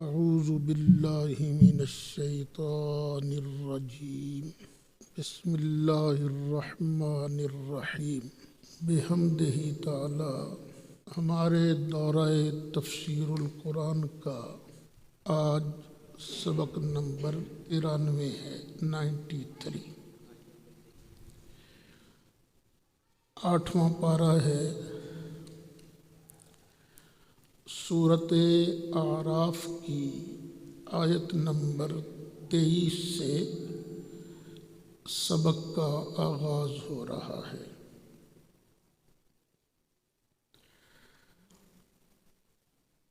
اعوذ باللہ من الشیطان الرجیم بسم اللہ الرحمن الرحیم بحمدہ تعالی ہمارے دورہ تفسیر القرآن کا آج سبق نمبر 93 ہے 93 8واں پارہ ہے سورۃ اعراف کی آیت نمبر 23 سے سبق کا آغاز ہو رہا ہے۔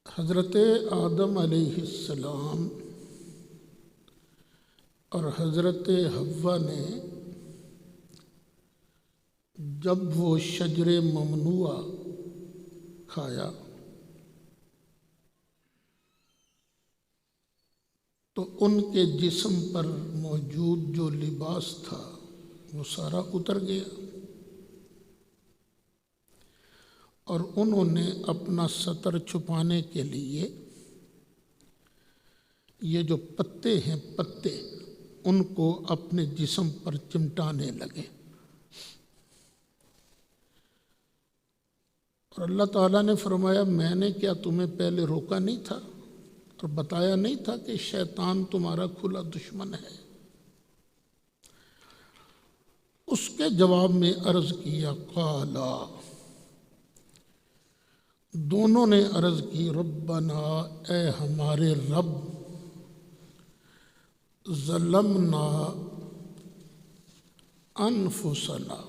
حضرت آدم علیہ السلام اور حضرت حوا نے جب وہ شجر ممنوعہ کھایا تو ان کے جسم پر موجود جو لباس تھا وہ سارا اتر گیا اور انہوں نے اپنا ستر چھپانے کے لیے یہ جو پتے ہیں پتے ان کو اپنے جسم پر چمٹانے لگے۔ اور اللہ تعالیٰ نے فرمایا میں نے کیا تمہیں پہلے روکا نہیں تھا اور بتایا نہیں تھا کہ شیطان تمہارا کھلا دشمن ہے؟ اس کے جواب میں عرض کیا قالا، دونوں نے عرض کی ربنا، اے ہمارے رب، ظلمنا انفسنا،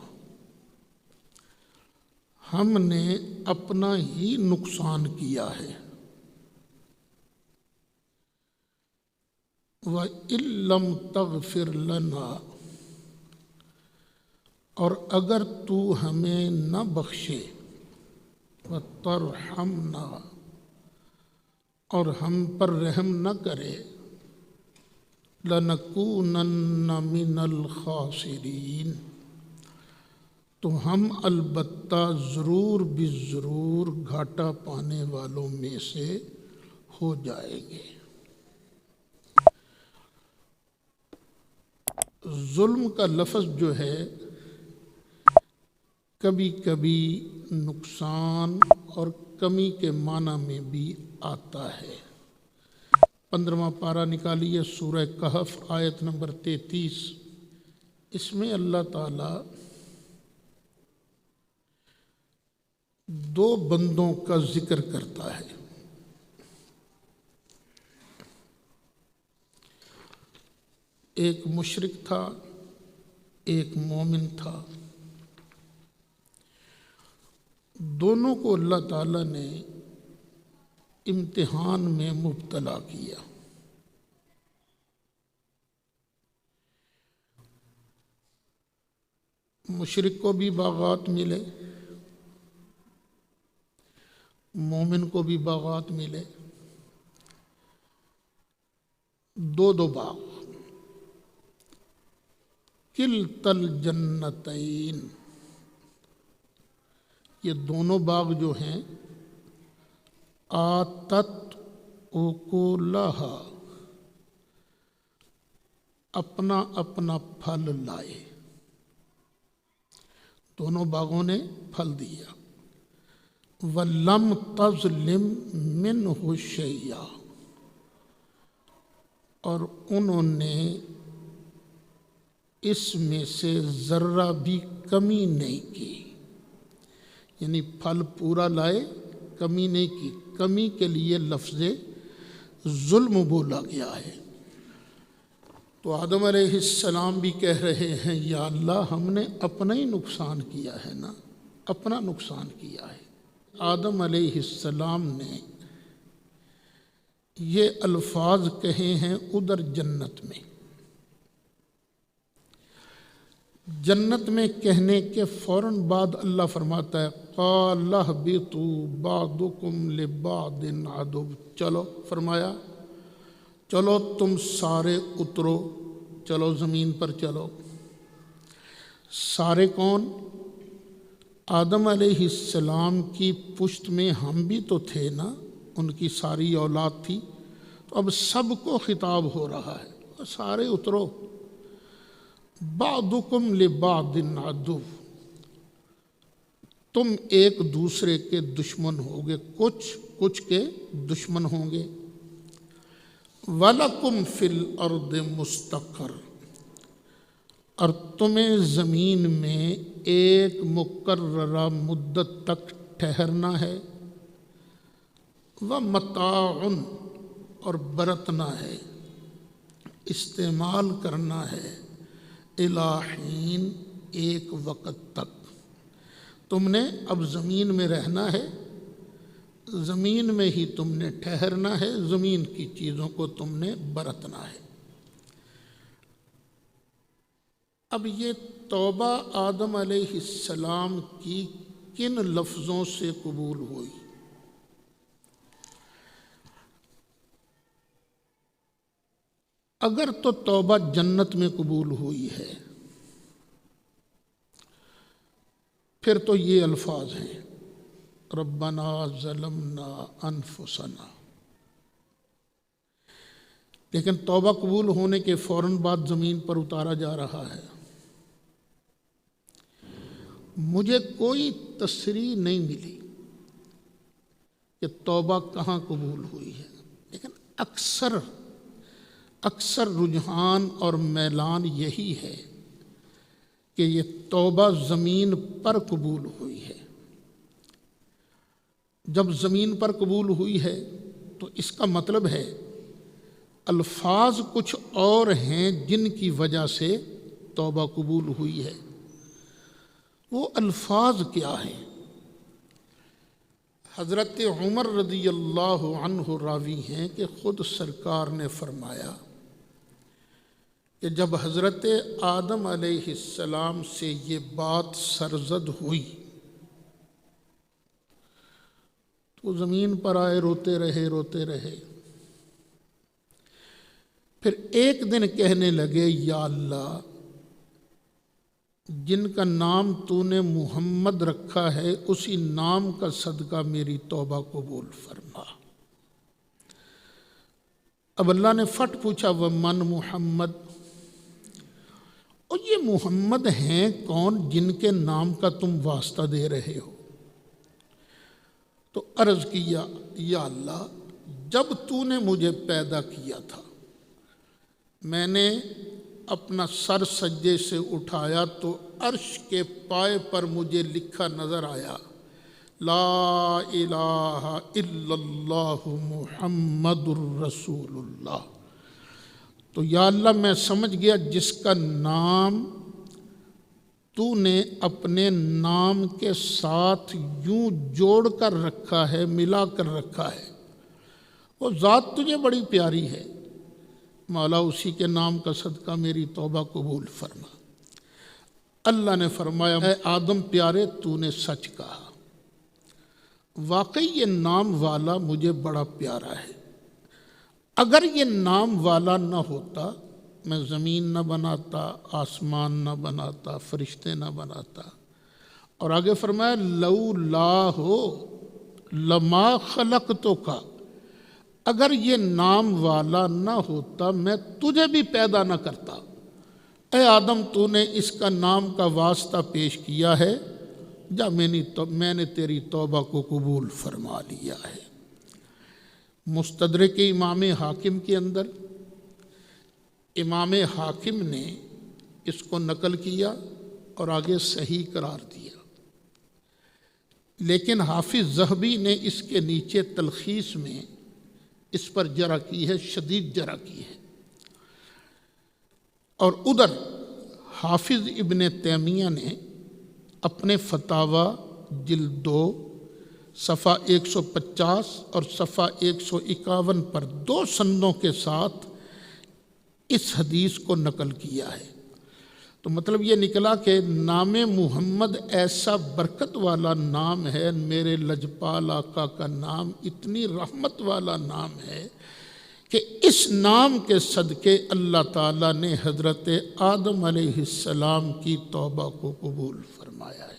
ہم نے اپنا ہی نقصان کیا ہے، وَإِن لَّمْ تَغْفِرْ لَنَا، اور اگر تو ہمیں نہ بخشے، وَتَرْحَمْنَا، اور ہم پر رحم نہ کرے، لَنَكُونَنَّ مِنَ الْخَاسِرِينَ، تو ہم البتہ ضرور بالضرور گھاٹا پانے والوں میں سے ہو جائیں گے۔ ظلم کا لفظ جو ہے کبھی کبھی نقصان اور کمی کے معنی میں بھی آتا ہے۔ 15واں پارہ نکالیے سورہ کہف آیت نمبر 33۔ اس میں اللہ تعالیٰ دو بندوں کا ذکر کرتا ہے۔ ایک مشرک تھا، ایک مومن تھا، دونوں کو اللہ تعالیٰ نے امتحان میں مبتلا کیا۔ مشرک کو بھی باغات ملے، مومن کو بھی باغات ملے، دو باغ، کلتا الجنتین، یہ دونوں باغ جو ہیں آتت اکلہا، اپنا اپنا پھل لائے، دونوں باغوں نے پھل دیا۔ وَلَمْ تَظْلِمْ مِنْهُ شَيْئًا، اور انہوں نے اس میں سے ذرہ بھی کمی نہیں کی، یعنی پھل پورا لائے، کمی نہیں کی۔ کمی کے لیے لفظ ظلم بولا گیا ہے۔ تو آدم علیہ السلام بھی کہہ رہے ہیں یا اللہ ہم نے اپنا ہی نقصان کیا ہے نا، اپنا نقصان کیا ہے۔ آدم علیہ السلام نے یہ الفاظ کہے ہیں ادھر جنت میں۔ جنت میں کہنے کے فوراً بعد اللہ فرماتا ہے قَالَ اهْبِطُوا بَعْضُكُمْ لِبَعْضٍ عَدُوٌّ، چلو فرمایا چلو تم سارے اترو، چلو زمین پر چلو۔ سارے کون؟ آدم علیہ السلام کی پشت میں ہم بھی تو تھے نا، ان کی ساری اولاد تھی، تو اب سب کو خطاب ہو رہا ہے، سارے اترو۔ بعضکم لبعض عدو، تم ایک دوسرے کے دشمن ہوگے، کچھ کے دشمن ہوں گے۔ وَلَكُمْ فِي الْأَرْضِ مُسْتَقَرٌّ، اور تمہیں زمین میں ایک مقررہ مدت تک ٹھہرنا ہے۔ وَمَتَاعٌ، اور برتنا ہے، استعمال کرنا ہے، اِلیٰ حین، ایک وقت تک۔ تم نے اب زمین میں رہنا ہے، زمین میں ہی تم نے ٹھہرنا ہے، زمین کی چیزوں کو تم نے برتنا ہے۔ اب یہ توبہ آدم علیہ السلام کی کن لفظوں سے قبول ہوئی؟ اگر تو توبہ جنت میں قبول ہوئی ہے پھر تو یہ الفاظ ہیں، ربنا ظلمنا انفسنا۔ لیکن توبہ قبول ہونے کے فوراً بعد زمین پر اتارا جا رہا ہے۔ مجھے کوئی تصریح نہیں ملی کہ توبہ کہاں قبول ہوئی ہے، لیکن اکثر رجحان اور میلان یہی ہے کہ یہ توبہ زمین پر قبول ہوئی ہے۔ جب زمین پر قبول ہوئی ہے تو اس کا مطلب ہے الفاظ کچھ اور ہیں جن کی وجہ سے توبہ قبول ہوئی ہے۔ وہ الفاظ کیا ہیں؟ حضرت عمر رضی اللہ عنہ راوی ہیں کہ خود سرکار نے فرمایا کہ جب حضرت آدم علیہ السلام سے یہ بات سرزد ہوئی تو زمین پر آئے، روتے رہے۔ پھر ایک دن کہنے لگے، یا اللہ، جن کا نام تو نے محمد رکھا ہے اسی نام کا صدقہ میری توبہ قبول فرما۔ اب اللہ نے فٹ پوچھا، ومن محمد، اور یہ محمد ہیں کون جن کے نام کا تم واسطہ دے رہے ہو؟ تو عرض کیا، یا اللہ، جب تو نے مجھے پیدا کیا تھا میں نے اپنا سر سجدے سے اٹھایا تو عرش کے پائے پر مجھے لکھا نظر آیا، لا الہ الا اللہ محمد الرسول اللہ۔ تو یا اللہ، میں سمجھ گیا جس کا نام تو نے اپنے نام کے ساتھ یوں جوڑ کر رکھا ہے، ملا کر رکھا ہے، وہ ذات تجھے بڑی پیاری ہے، مولا اسی کے نام کا صدقہ میری توبہ قبول فرما۔ اللہ نے فرمایا، اے آدم پیارے، تو نے سچ کہا، واقعی یہ نام والا مجھے بڑا پیارا ہے۔ اگر یہ نام والا نہ ہوتا میں زمین نہ بناتا، آسمان نہ بناتا، فرشتے نہ بناتا۔ اور آگے فرمایا، لولا ہو لما خلقتک، اگر یہ نام والا نہ ہوتا میں تجھے بھی پیدا نہ کرتا۔ اے آدم، تو نے اس کا نام کا واسطہ پیش کیا ہے، جا میں نے تیری توبہ کو قبول فرما لیا ہے۔ مستدرک امام حاکم کے اندر امام حاکم نے اس کو نقل کیا اور آگے صحیح قرار دیا، لیکن حافظ ذہبی نے اس کے نیچے تلخیص میں اس پر جرح کی ہے، شدید جرح کی ہے۔ اور ادھر حافظ ابن تیمیہ نے اپنے فتاوی جلد 2 صفحہ 150 اور صفحہ 151 پر 2 سندوں کے ساتھ اس حدیث کو نقل کیا ہے۔ تو مطلب یہ نکلا کہ نام محمد ایسا برکت والا نام ہے، میرے لجپال آقا کا نام اتنی رحمت والا نام ہے کہ اس نام کے صدقے اللہ تعالیٰ نے حضرت آدم علیہ السلام کی توبہ کو قبول فرمایا ہے۔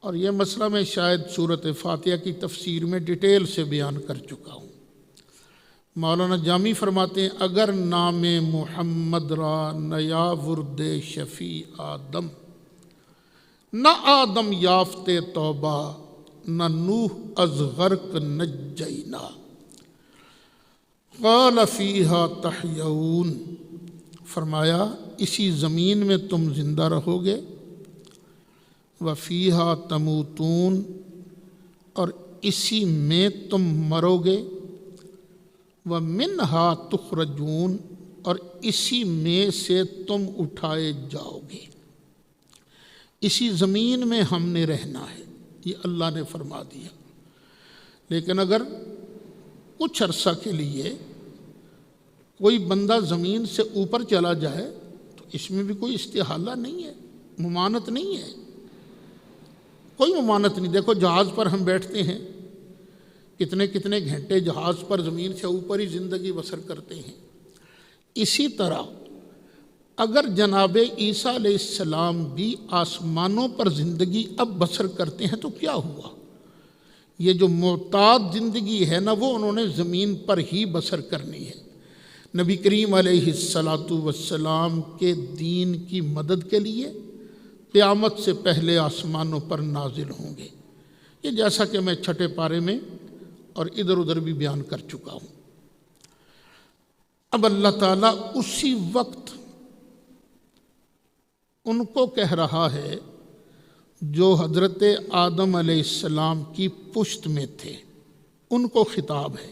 اور یہ مسئلہ میں شاید سورۃ فاتحہ کی تفسیر میں ڈیٹیل سے بیان کر چکا ہوں۔ مولانا جامی فرماتے ہیں اگر نام محمد را نیا ورد شفیع آدم، نہ آدم یافتے توبہ، نہ نوح از غرق نجینا، قال فیہا تحیون، فرمایا اسی زمین میں تم زندہ رہو گے، وفیہا تموتون، اور اسی میں تم مرو گے، ومنہا تخرجون، اور اسی میں سے تم اٹھائے جاؤ گے۔ اسی زمین میں ہم نے رہنا ہے، یہ اللہ نے فرما دیا۔ لیکن اگر کچھ عرصہ کے لیے کوئی بندہ زمین سے اوپر چلا جائے تو اس میں بھی کوئی استحالہ نہیں ہے، ممانت نہیں ہے، کوئی ممانت نہیں۔ دیکھو جہاز پر ہم بیٹھتے ہیں، کتنے کتنے گھنٹے جہاز پر زمین سے اوپر ہی زندگی بسر کرتے ہیں۔ اسی طرح اگر جناب عیسیٰ علیہ السلام بھی آسمانوں پر زندگی اب بسر کرتے ہیں تو کیا ہوا؟ یہ جو معتاد زندگی ہے نا، وہ انہوں نے زمین پر ہی بسر کرنی ہے۔ نبی کریم علیہ السلام کے دین کی مدد کے لیے قیامت سے پہلے آسمانوں پر نازل ہوں گے۔ یہ جیسا کہ میں چھٹے پارے میں اور ادھر ادھر بھی بیان کر چکا ہوں۔ اب اللہ تعالیٰ اسی وقت ان کو کہہ رہا ہے جو حضرت آدم علیہ السلام کی پشت میں تھے، ان کو خطاب ہے۔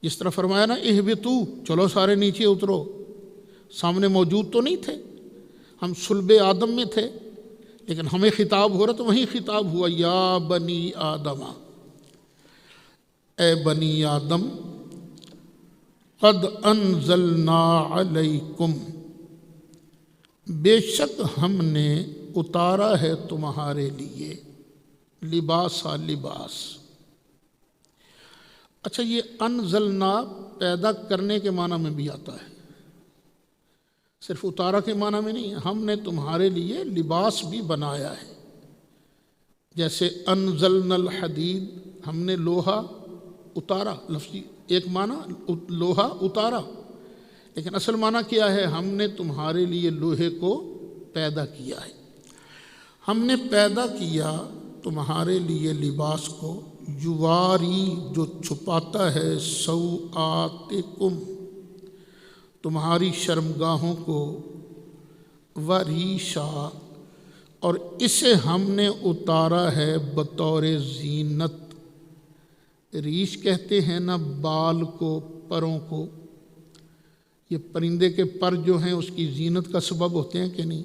جس طرح فرمایا نا اہبطو، چلو سارے نیچے اترو، سامنے موجود تو نہیں تھے، ہم صلب آدم میں تھے، لیکن ہمیں خطاب ہو رہا تو وہیں خطاب ہوا، یا بنی آدم، اے بنی آدم، قد انزلنا علیکم، بے شک ہم نے اتارا ہے تمہارے لیے، لباسا لباس۔ اچھا، یہ انزلنا پیدا کرنے کے معنی میں بھی آتا ہے، صرف اتارا کے معنی میں نہیں، ہم نے تمہارے لیے لباس بھی بنایا ہے۔ جیسے انزلنا الحدید، ہم نے لوہا اتارا، لفظی ایک معنی لوہا اتارا، لیکن اصل معنی کیا ہے؟ ہم نے تمہارے لیے لوہے کو پیدا کیا ہے۔ ہم نے پیدا کیا تمہارے لیے لباس کو، یواری، جو چھپاتا ہے، سوآتکم، تمہاری شرمگاہوں کو، وریشا، اور اسے ہم نے اتارا ہے بطور زینت۔ ریش کہتے ہیں نا بال کو، پروں کو، یہ پرندے کے پر جو ہیں اس کی زینت کا سبب ہوتے ہیں کہ نہیں؟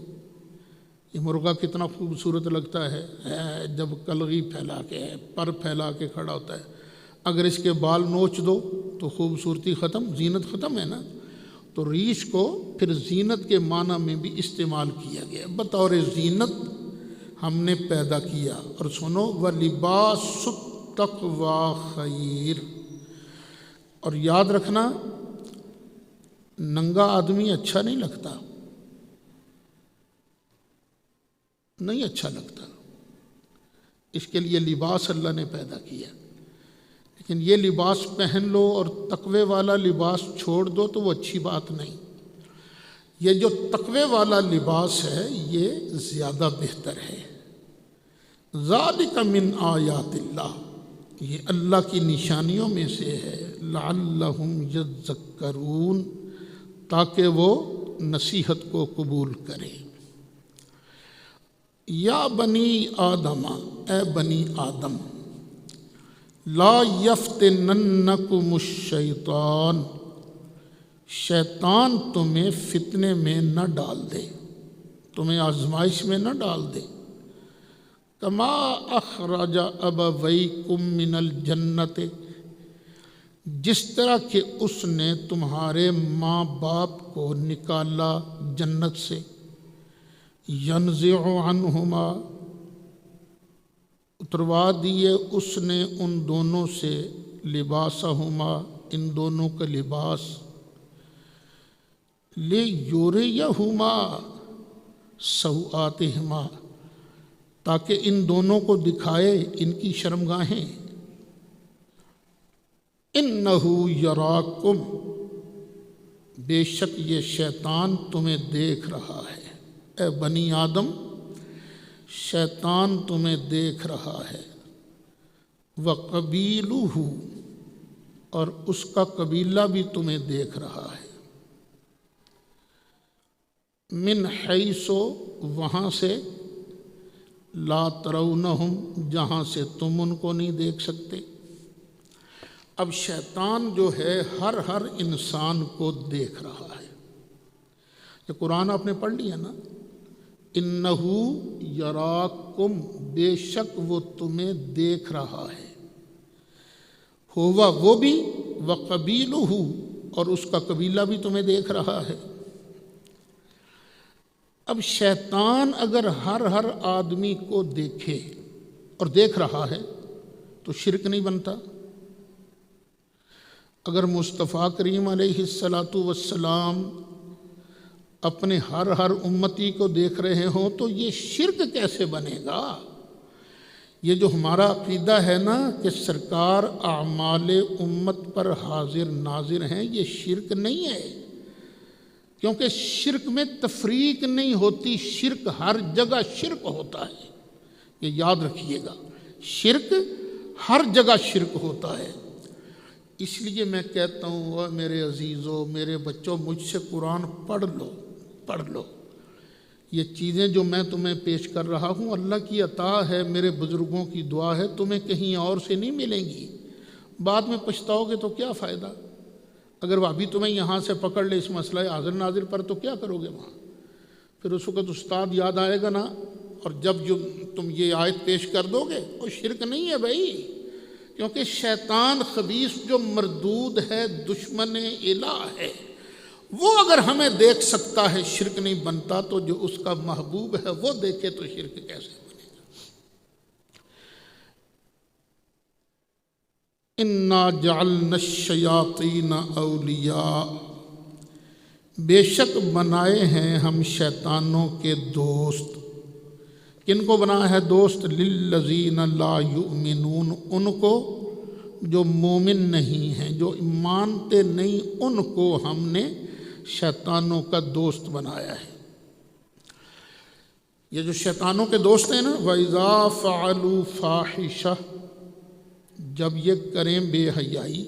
یہ مرغہ کتنا خوبصورت لگتا ہے جب کلغی پھیلا کے، پر پھیلا کے کھڑا ہوتا ہے، اگر اس کے بال نوچ دو تو خوبصورتی ختم، زینت ختم ہے نا۔ تو ریش کو پھر زینت کے معنی میں بھی استعمال کیا گیا، بطور زینت ہم نے پیدا کیا۔ اور سنو، وَلِبَاسُ التَّقْوَىٰ خَيْرٌ، اور یاد رکھنا ننگا آدمی اچھا نہیں لگتا، نہیں اچھا لگتا، اس کے لیے لباس اللہ نے پیدا کیا۔ لیکن یہ لباس پہن لو اور تقوی والا لباس چھوڑ دو تو وہ اچھی بات نہیں۔ یہ جو تقوی والا لباس ہے یہ زیادہ بہتر ہے۔ ذالک من آیات اللہ، یہ اللہ کی نشانیوں میں سے ہے، لعلہم یذکرون، تاکہ وہ نصیحت کو قبول کریں۔ یا بنی آدم، اے بنی آدم، لا یفتننکم الشیطان، شیطان تمہیں فتنے میں نہ ڈال دے، تمہیں آزمائش میں نہ ڈال دے۔ کما اخرج ابویکم من الجنت، جس طرح کہ اس نے تمہارے ماں باپ کو نکالا جنت سے، ینزع عنہما، اتروا دیے اس نے ان دونوں سے، لباسہما، ان دونوں کا لباس، لیریہما سوآتہما، تاکہ ان دونوں کو دکھائے ان کی شرمگاہیں۔ انہ یراکم، بے شک یہ شیطان تمہیں دیکھ رہا ہے، اے بنی آدم شیطان تمہیں دیکھ رہا ہے، وقبیلہ، اور اس کا قبیلہ بھی تمہیں دیکھ رہا ہے، من حیث، وہاں سے، لا ترونہم، جہاں سے تم ان کو نہیں دیکھ سکتے۔ اب شیطان جو ہے ہر انسان کو دیکھ رہا ہے۔ یہ قرآن آپ نے پڑھ لیا نا، انہو یراکم، بے شک وہ تمہیں دیکھ رہا ہے، ہوا وہ بھی، وقبیلہ، اور اس کا قبیلہ بھی تمہیں دیکھ رہا ہے۔ اب شیطان اگر ہر آدمی کو دیکھے اور دیکھ رہا ہے تو شرک نہیں بنتا۔ اگر مصطفیٰ کریم علیہ السلام اپنے ہر امتی کو دیکھ رہے ہوں تو یہ شرک کیسے بنے گا؟ یہ جو ہمارا عقیدہ ہے نا کہ سرکار اعمال امت پر حاضر ناظر ہیں، یہ شرک نہیں ہے، کیونکہ شرک میں تفریق نہیں ہوتی، شرک ہر جگہ شرک ہوتا ہے، یہ یاد رکھیے گا، شرک ہر جگہ شرک ہوتا ہے۔ اس لیے میں کہتا ہوں اے میرے عزیزوں، میرے بچوں، مجھ سے قرآن پڑھ لو۔ یہ چیزیں جو میں تمہیں پیش کر رہا ہوں اللہ کی عطا ہے، میرے بزرگوں کی دعا ہے، تمہیں کہیں اور سے نہیں ملیں گی۔ بعد میں پچھتاؤ گے تو کیا فائدہ؟ اگر وہ ابھی تمہیں یہاں سے پکڑ لے اس مسئلہ حاضر ناظر پر تو کیا کرو گے وہاں؟ پھر اس وقت استاد یاد آئے گا نا، اور جب جو تم یہ آیت پیش کر دو گے وہ شرک نہیں ہے بھائی، کیونکہ شیطان خبیث جو مردود ہے، دشمن الہ ہے، وہ اگر ہمیں دیکھ سکتا ہے شرک نہیں بنتا، تو جو اس کا محبوب ہے وہ دیکھے تو شرک کیسے بنے گا؟ اِنَّا جَعَلْنَا الشَّيَاطِينَ أَوْلِيَاءَ، بے شک بنائے ہیں ہم شیطانوں کے دوست۔ کن کو بنایا ہے دوست؟ لِلَّذِينَ لَا يُؤْمِنُونَ، ان کو جو مومن نہیں ہیں، جو مانتے نہیں، ان کو ہم نے شیطانوں کا دوست بنایا ہے۔ یہ جو شیطانوں کے دوست ہیں نا، وَإِذَا فَعَلُوا فَاحِشَةً، جب یہ کریں بے حیائی۔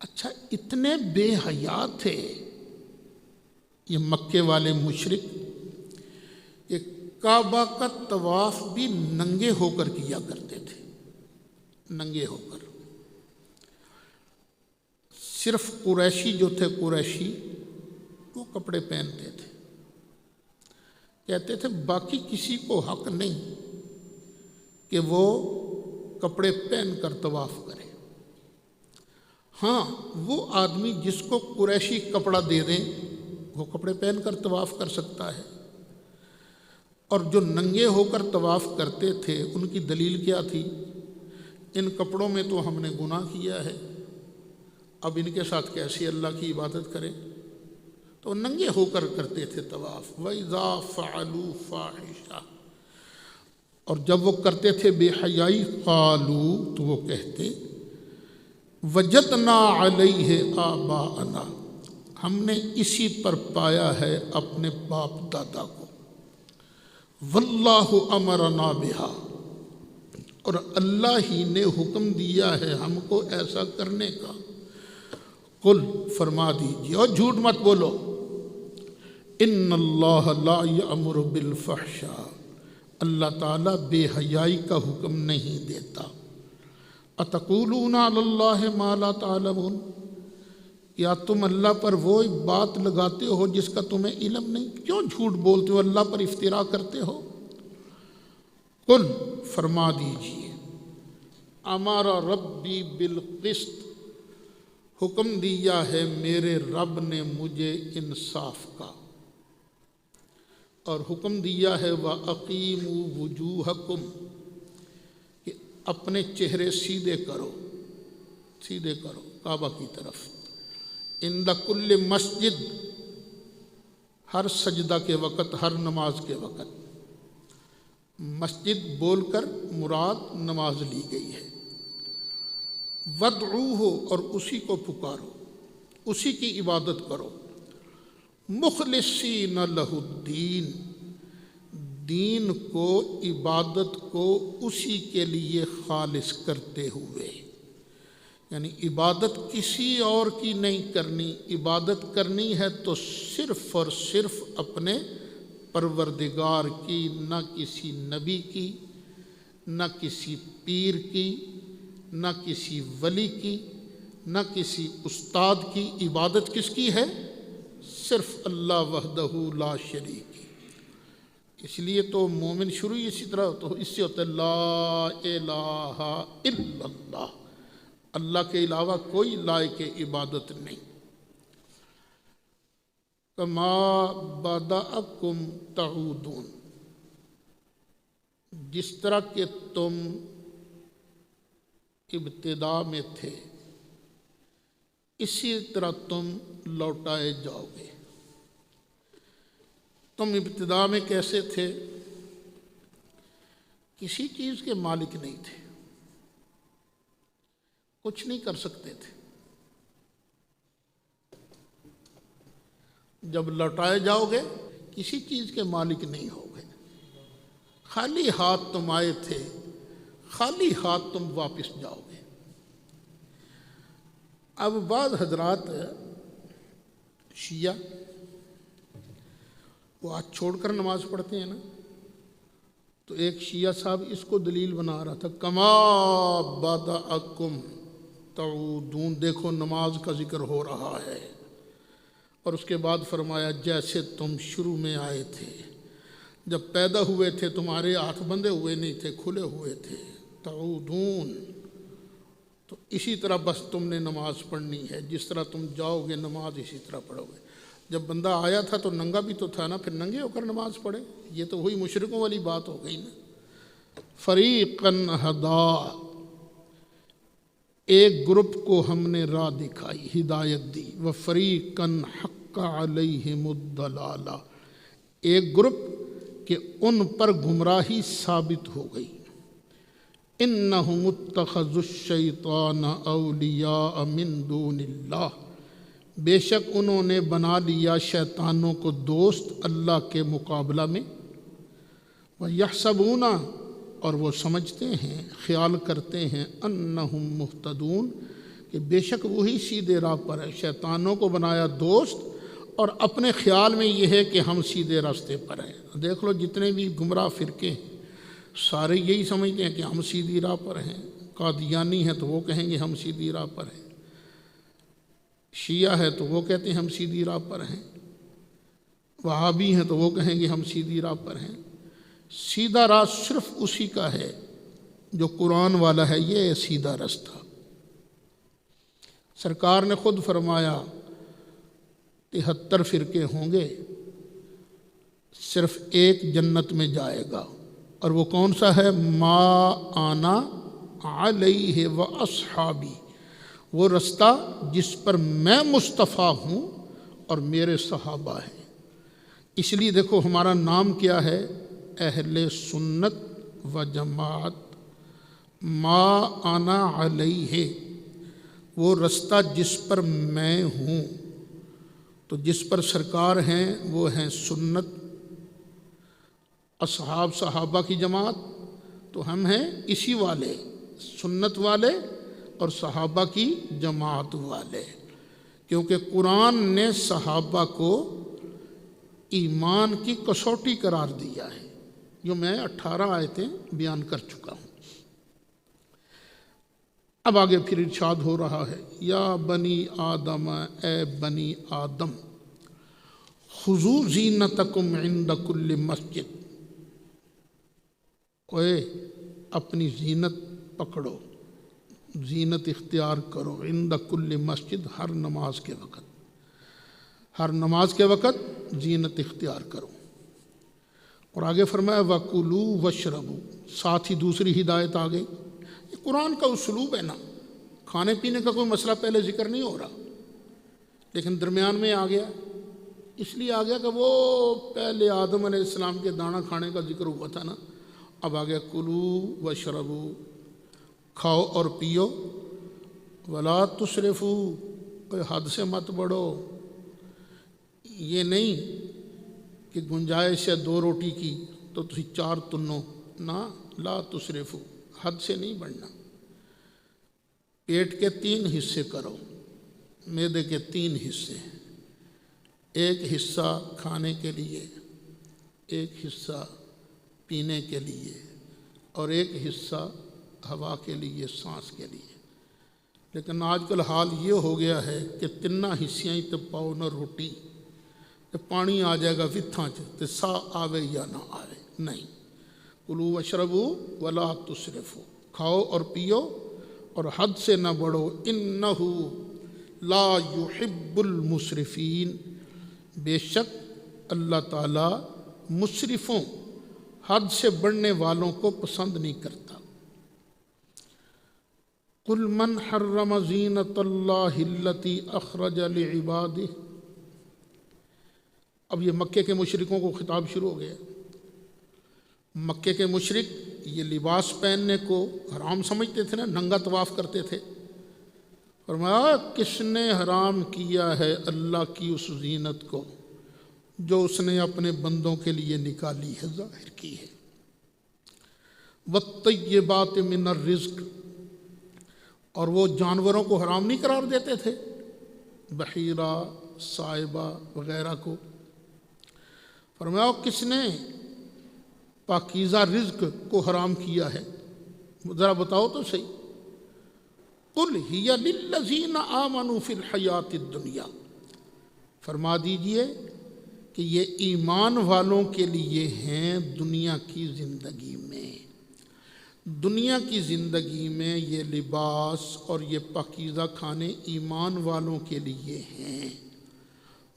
اچھا، اتنے بے حیا تھے یہ مکے والے مشرک، یہ کعبہ کا طواف بھی ننگے ہو کر کیا کرتے تھے، ننگے ہو کر۔ صرف قریشی جو تھے، قریشی وہ کپڑے پہنتے تھے، کہتے تھے باقی کسی کو حق نہیں کہ وہ کپڑے پہن کر طواف کرے۔ ہاں، وہ آدمی جس کو قریشی کپڑا دے دیں وہ کپڑے پہن کر طواف کر سکتا ہے، اور جو ننگے ہو کر طواف کرتے تھے ان کی دلیل کیا تھی؟ ان کپڑوں میں تو ہم نے گناہ کیا ہے، اب ان کے ساتھ کیسے اللہ کی عبادت کریں؟ تو ننگے ہو کر کرتے تھے طواف۔ وَإِذَا فَعَلُوا فَاحِشَةً، اور جب وہ کرتے تھے بے حیائی، قالوا، تو وہ کہتے وَجَدْنَا عَلَيْهِ آبَاءَنَا، ہم نے اسی پر پایا ہے اپنے باپ دادا کو، وَاللَّهُ أَمَرَنَا بِهَا، اور اللہ ہی نے حکم دیا ہے ہم کو ایسا کرنے کا۔ قل، فرما دیجیے اور جھوٹ مت بولو، ان اللہ لا یأمر بالفحشاء، اللہ تعالیٰ بے حیائی کا حکم نہیں دیتا۔ اتقولون علی اللہ ما لا تعلمون، کیا تم اللہ پر وہ بات لگاتے ہو جس کا تمہیں علم نہیں؟ کیوں جھوٹ بولتے ہو، اللہ پر افتراء کرتے ہو؟ قل، فرما دیجیے، امر ربی بالقسط، حکم دیا ہے میرے رب نے مجھے انصاف کا، اور حکم دیا ہے وَأَقِیمُوا وُجُوهَکُمْ، کہ اپنے چہرے سیدھے کرو، سیدھے کرو کعبہ کی طرف، عند کل مسجد، ہر سجدہ کے وقت، ہر نماز کے وقت۔ مسجد بول کر مراد نماز لی گئی ہے۔ ودعوہ اور اسی کو پکارو، اسی کی عبادت کرو، مخلصین لہ الدین، دین کو، عبادت کو اسی کے لیے خالص کرتے ہوئے، یعنی عبادت کسی اور کی نہیں کرنی، عبادت کرنی ہے تو صرف اور صرف اپنے پروردگار کی، نہ کسی نبی کی، نہ کسی پیر کی، نہ کسی ولی کی، نہ کسی استاد کی۔ عبادت کس کی ہے؟ صرف اللہ وحدہ لا شریک کی۔ اس لیے تو مومن شروع ہی اسی طرح تو اس سے ہوتا ہے لا الہ الا اللہ، اللہ کے علاوہ کوئی لائق عبادت نہیں۔ کما بدأکم تعودون، جس طرح کہ تم ابتدا میں تھے اسی طرح تم لوٹائے جاؤ گے۔ تم ابتدا میں کیسے تھے؟ کسی چیز کے مالک نہیں تھے، کچھ نہیں کر سکتے تھے۔ جب لوٹائے جاؤ گے کسی چیز کے مالک نہیں ہوگے، خالی ہاتھ تم آئے تھے، خالی ہاتھ تم واپس جاؤ گے۔ اب بعض حضرات شیعہ وہ ہاتھ چھوڑ کر نماز پڑھتے ہیں نا، تو ایک شیعہ صاحب اس کو دلیل بنا رہا تھا، کما بدأکم تعودون، دیکھو نماز کا ذکر ہو رہا ہے، اور اس کے بعد فرمایا جیسے تم شروع میں آئے تھے، جب پیدا ہوئے تھے تمہارے ہاتھ بندھے ہوئے نہیں تھے، کھلے ہوئے تھے، تعودون، تو اسی طرح بس تم نے نماز پڑھنی ہے، جس طرح تم جاؤ گے نماز اسی طرح پڑھو گے۔ جب بندہ آیا تھا تو ننگا بھی تو تھا نا، پھر ننگے ہو کر نماز پڑھے، یہ تو وہی مشرکوں والی بات ہو گئی نا۔ فریقاً ہدا، ایک گروپ کو ہم نے راہ دکھائی، ہدایت دی، وفریقاً حق علیہم الضلالہ، ایک گروپ کہ ان پر گمراہی ثابت ہو گئی۔ انہم اتخذوا الشیطان اولیاء من دون اللہ، بے شک انہوں نے بنا لیا شیطانوں کو دوست اللہ کے مقابلہ میں۔ وَيَحْسَبُونَ، اور وہ سمجھتے ہیں، خیال کرتے ہیں، انہم مہتدون، کہ بے شک وہی سیدھے راہ پر ہے۔ شیطانوں کو بنایا دوست اور اپنے خیال میں یہ ہے کہ ہم سیدھے راستے پر ہیں۔ دیکھ لو جتنے بھی گمراہ فرقے ہیں سارے یہی سمجھتے ہیں کہ ہم سیدھی راہ پر ہیں۔ قادیانی ہیں تو وہ کہیں گے ہم سیدھی راہ پر ہیں، شیعہ ہے تو وہ کہتے ہیں ہم سیدھی راہ پر ہیں، وہابی ہیں تو وہ کہیں گے ہم سیدھی راہ پر ہیں۔ سیدھا راہ صرف اسی کا ہے جو قرآن والا ہے، یہ ہے سیدھا راستہ۔ سرکار نے خود فرمایا 73 فرقے ہوں گے، صرف ایک جنت میں جائے گا، اور وہ کون سا ہے؟ ما آنا علیہ و اصحابی، وہ رستہ جس پر میں مصطفیٰ ہوں اور میرے صحابہ ہیں۔ اس لیے دیکھو ہمارا نام کیا ہے؟ اہل سنت و جماعت۔ ما انا علیہ، وہ رستہ جس پر میں ہوں، تو جس پر سرکار ہیں وہ ہیں سنت، اصحاب صحابہ کی جماعت، تو ہم ہیں اسی والے، سنت والے اور صحابہ کی جماعت والے، کیونکہ قرآن نے صحابہ کو ایمان کی کسوٹی قرار دیا ہے، جو میں 18 آیتیں بیان کر چکا ہوں۔ اب آگے پھر ارشاد ہو رہا ہے، یا بنی آدم، اے بنی آدم، خذوا زینتکم عند کل مسجد، اوے اپنی زینت پکڑو، زینت اختیار کرو، عند کل مسجد، ہر نماز کے وقت، ہر نماز کے وقت زینت اختیار کرو۔ اور آگے فرمایا وَكُلُوا وَاشْرَبُوا، ساتھ ہی دوسری ہدایت آ گئی۔ یہ قرآن کا اسلوب ہے نا، کھانے پینے کا کوئی مسئلہ پہلے ذکر نہیں ہو رہا، لیکن درمیان میں آ گیا، اس لیے آ گیا کہ وہ پہلے آدم علیہ السلام کے دانہ کھانے کا ذکر ہوا تھا نا، اب آ گیا کلو واشربو، کھاؤ اور پیو، ولا تسرفو، کوئی حد سے مت بڑھو، یہ نہیں کہ گنجائش ہے 2 روٹی کی تو تسی 4 تنو، نہ، لا تسرفو، حد سے نہیں بڑھنا۔ پیٹ کے 3 حصے کرو، معدے کے 3 حصے، ایک حصہ کھانے کے لیے، ایک حصہ پینے کے لیے، اور ایک حصہ ہوا کے لیے، سانس کے لیے۔ لیکن آج کل حال یہ ہو گیا ہے کہ 3 حصیاں ہی تو پاؤ نہ روٹی، کہ پانی آ جائے گا وتھاں تے سا آوے یا نہ آوے، نہیں۔ کلو وشربو ولا تسرفو، کھاؤ اور پیو اور حد سے نہ بڑھو، انہو لا یحب المسرفین، بے شک اللہ تعالیٰ مسرفوں، حد سے بڑھنے والوں کو پسند نہیں کرتا۔ قل من حرم زینۃ اللہ التی اخرج لعبادہ، اب یہ مکے کے مشرکوں کو خطاب شروع ہو گیا۔ مکے کے مشرک یہ لباس پہننے کو حرام سمجھتے تھے نا، ننگا طواف کرتے تھے۔ فرمایا کس نے حرام کیا ہے اللہ کی اس زینت کو جو اس نے اپنے بندوں کے لیے نکالی ہے، ظاہر کی ہے۔ والطیبات من الرزق، اور وہ جانوروں کو حرام نہیں قرار دیتے تھے، بحیرہ، صائبہ وغیرہ کو۔ فرمایا کس نے پاکیزہ رزق کو حرام کیا ہے، ذرا بتاؤ تو صحیح۔ قل ہی للذین آمنوا فی الحیات الدنیا، فرما دیجئے کہ یہ ایمان والوں کے لیے ہیں دنیا کی زندگی میں۔ دنیا کی زندگی میں یہ لباس اور یہ پاکیزہ کھانے ایمان والوں کے لیے ہیں،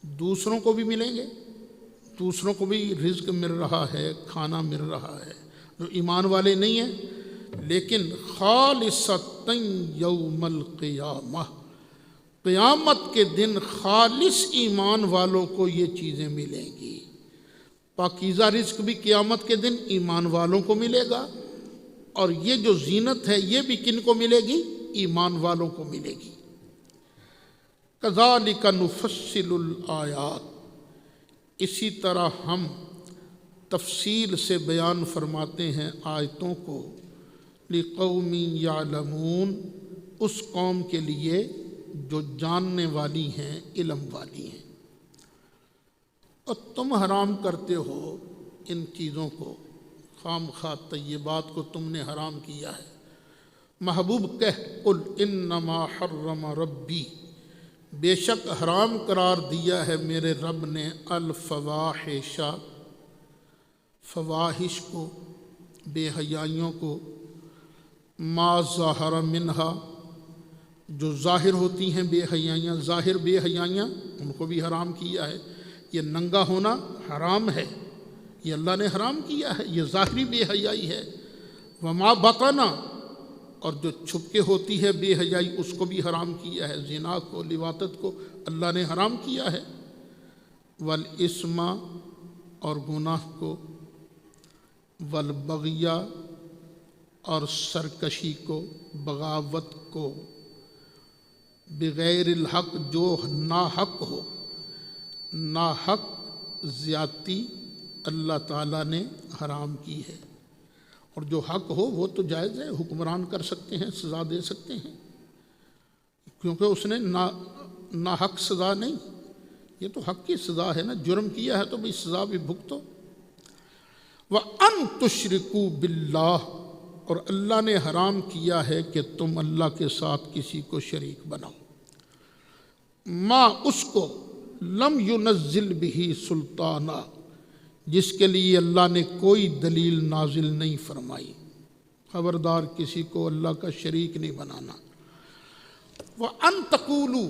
دوسروں کو بھی ملیں گے، دوسروں کو بھی رزق مل رہا ہے، کھانا مل رہا ہے، جو ایمان والے نہیں ہیں۔ لیکن خالصۃ یوم القیامہ، قیامت کے دن خالص ایمان والوں کو یہ چیزیں ملیں گی۔ پاکیزہ رزق بھی قیامت کے دن ایمان والوں کو ملے گا، اور یہ جو زینت ہے یہ بھی کن کو ملے گی؟ ایمان والوں کو ملے گی۔ کذالک نفصل الآیات، اسی طرح ہم تفصیل سے بیان فرماتے ہیں آیتوں کو، لقوم یعلمون، اس قوم کے لیے جو جاننے والی ہیں، علم والی ہیں۔ اور تم حرام کرتے ہو ان چیزوں کو، خام خواہ طیبات کو تم نے حرام کیا ہے۔ محبوب کہہ، قل انما حرم ربی، بے شک حرام قرار دیا ہے میرے رب نے، الفواحش، فواحش کو، بے حیائیوں کو، ما ظہر منہا، جو ظاہر ہوتی ہیں بے حیائیاں، ظاہر بے حیائیاں ان کو بھی حرام کیا ہے۔ یہ ننگا ہونا حرام ہے، یہ اللہ نے حرام کیا ہے، یہ ظاہری بے حیائی ہے۔ وما بطنا، اور جو چھپ کے ہوتی ہے بے حیائی اس کو بھی حرام کیا ہے، زنا کو، لواطت کو اللہ نے حرام کیا ہے۔ والاسم، اور گناہ کو، والبغی، اور سرکشی کو، بغاوت کو، بغیر الحق، جو ناحق ہو، ناحق زیادتی اللہ تعالیٰ نے حرام کی ہے۔ اور جو حق ہو وہ تو جائز ہے، حکمران کر سکتے ہیں، سزا دے سکتے ہیں، کیونکہ اس نے ناحق سزا نہیں، یہ تو حق کی سزا ہے نا، جرم کیا ہے تو بھئی سزا بھی بھگتو۔ وَأَن تُشْرِكُوا بِاللَّهِ، اور اللہ نے حرام کیا ہے کہ تم اللہ کے ساتھ کسی کو شریک بناؤ، ما، اس کو، لم ينزل به سلطانہ، جس کے لیے اللہ نے کوئی دلیل نازل نہیں فرمائی۔ خبردار کسی کو اللہ کا شریک نہیں بنانا۔ وَأَن تَقُولُوا،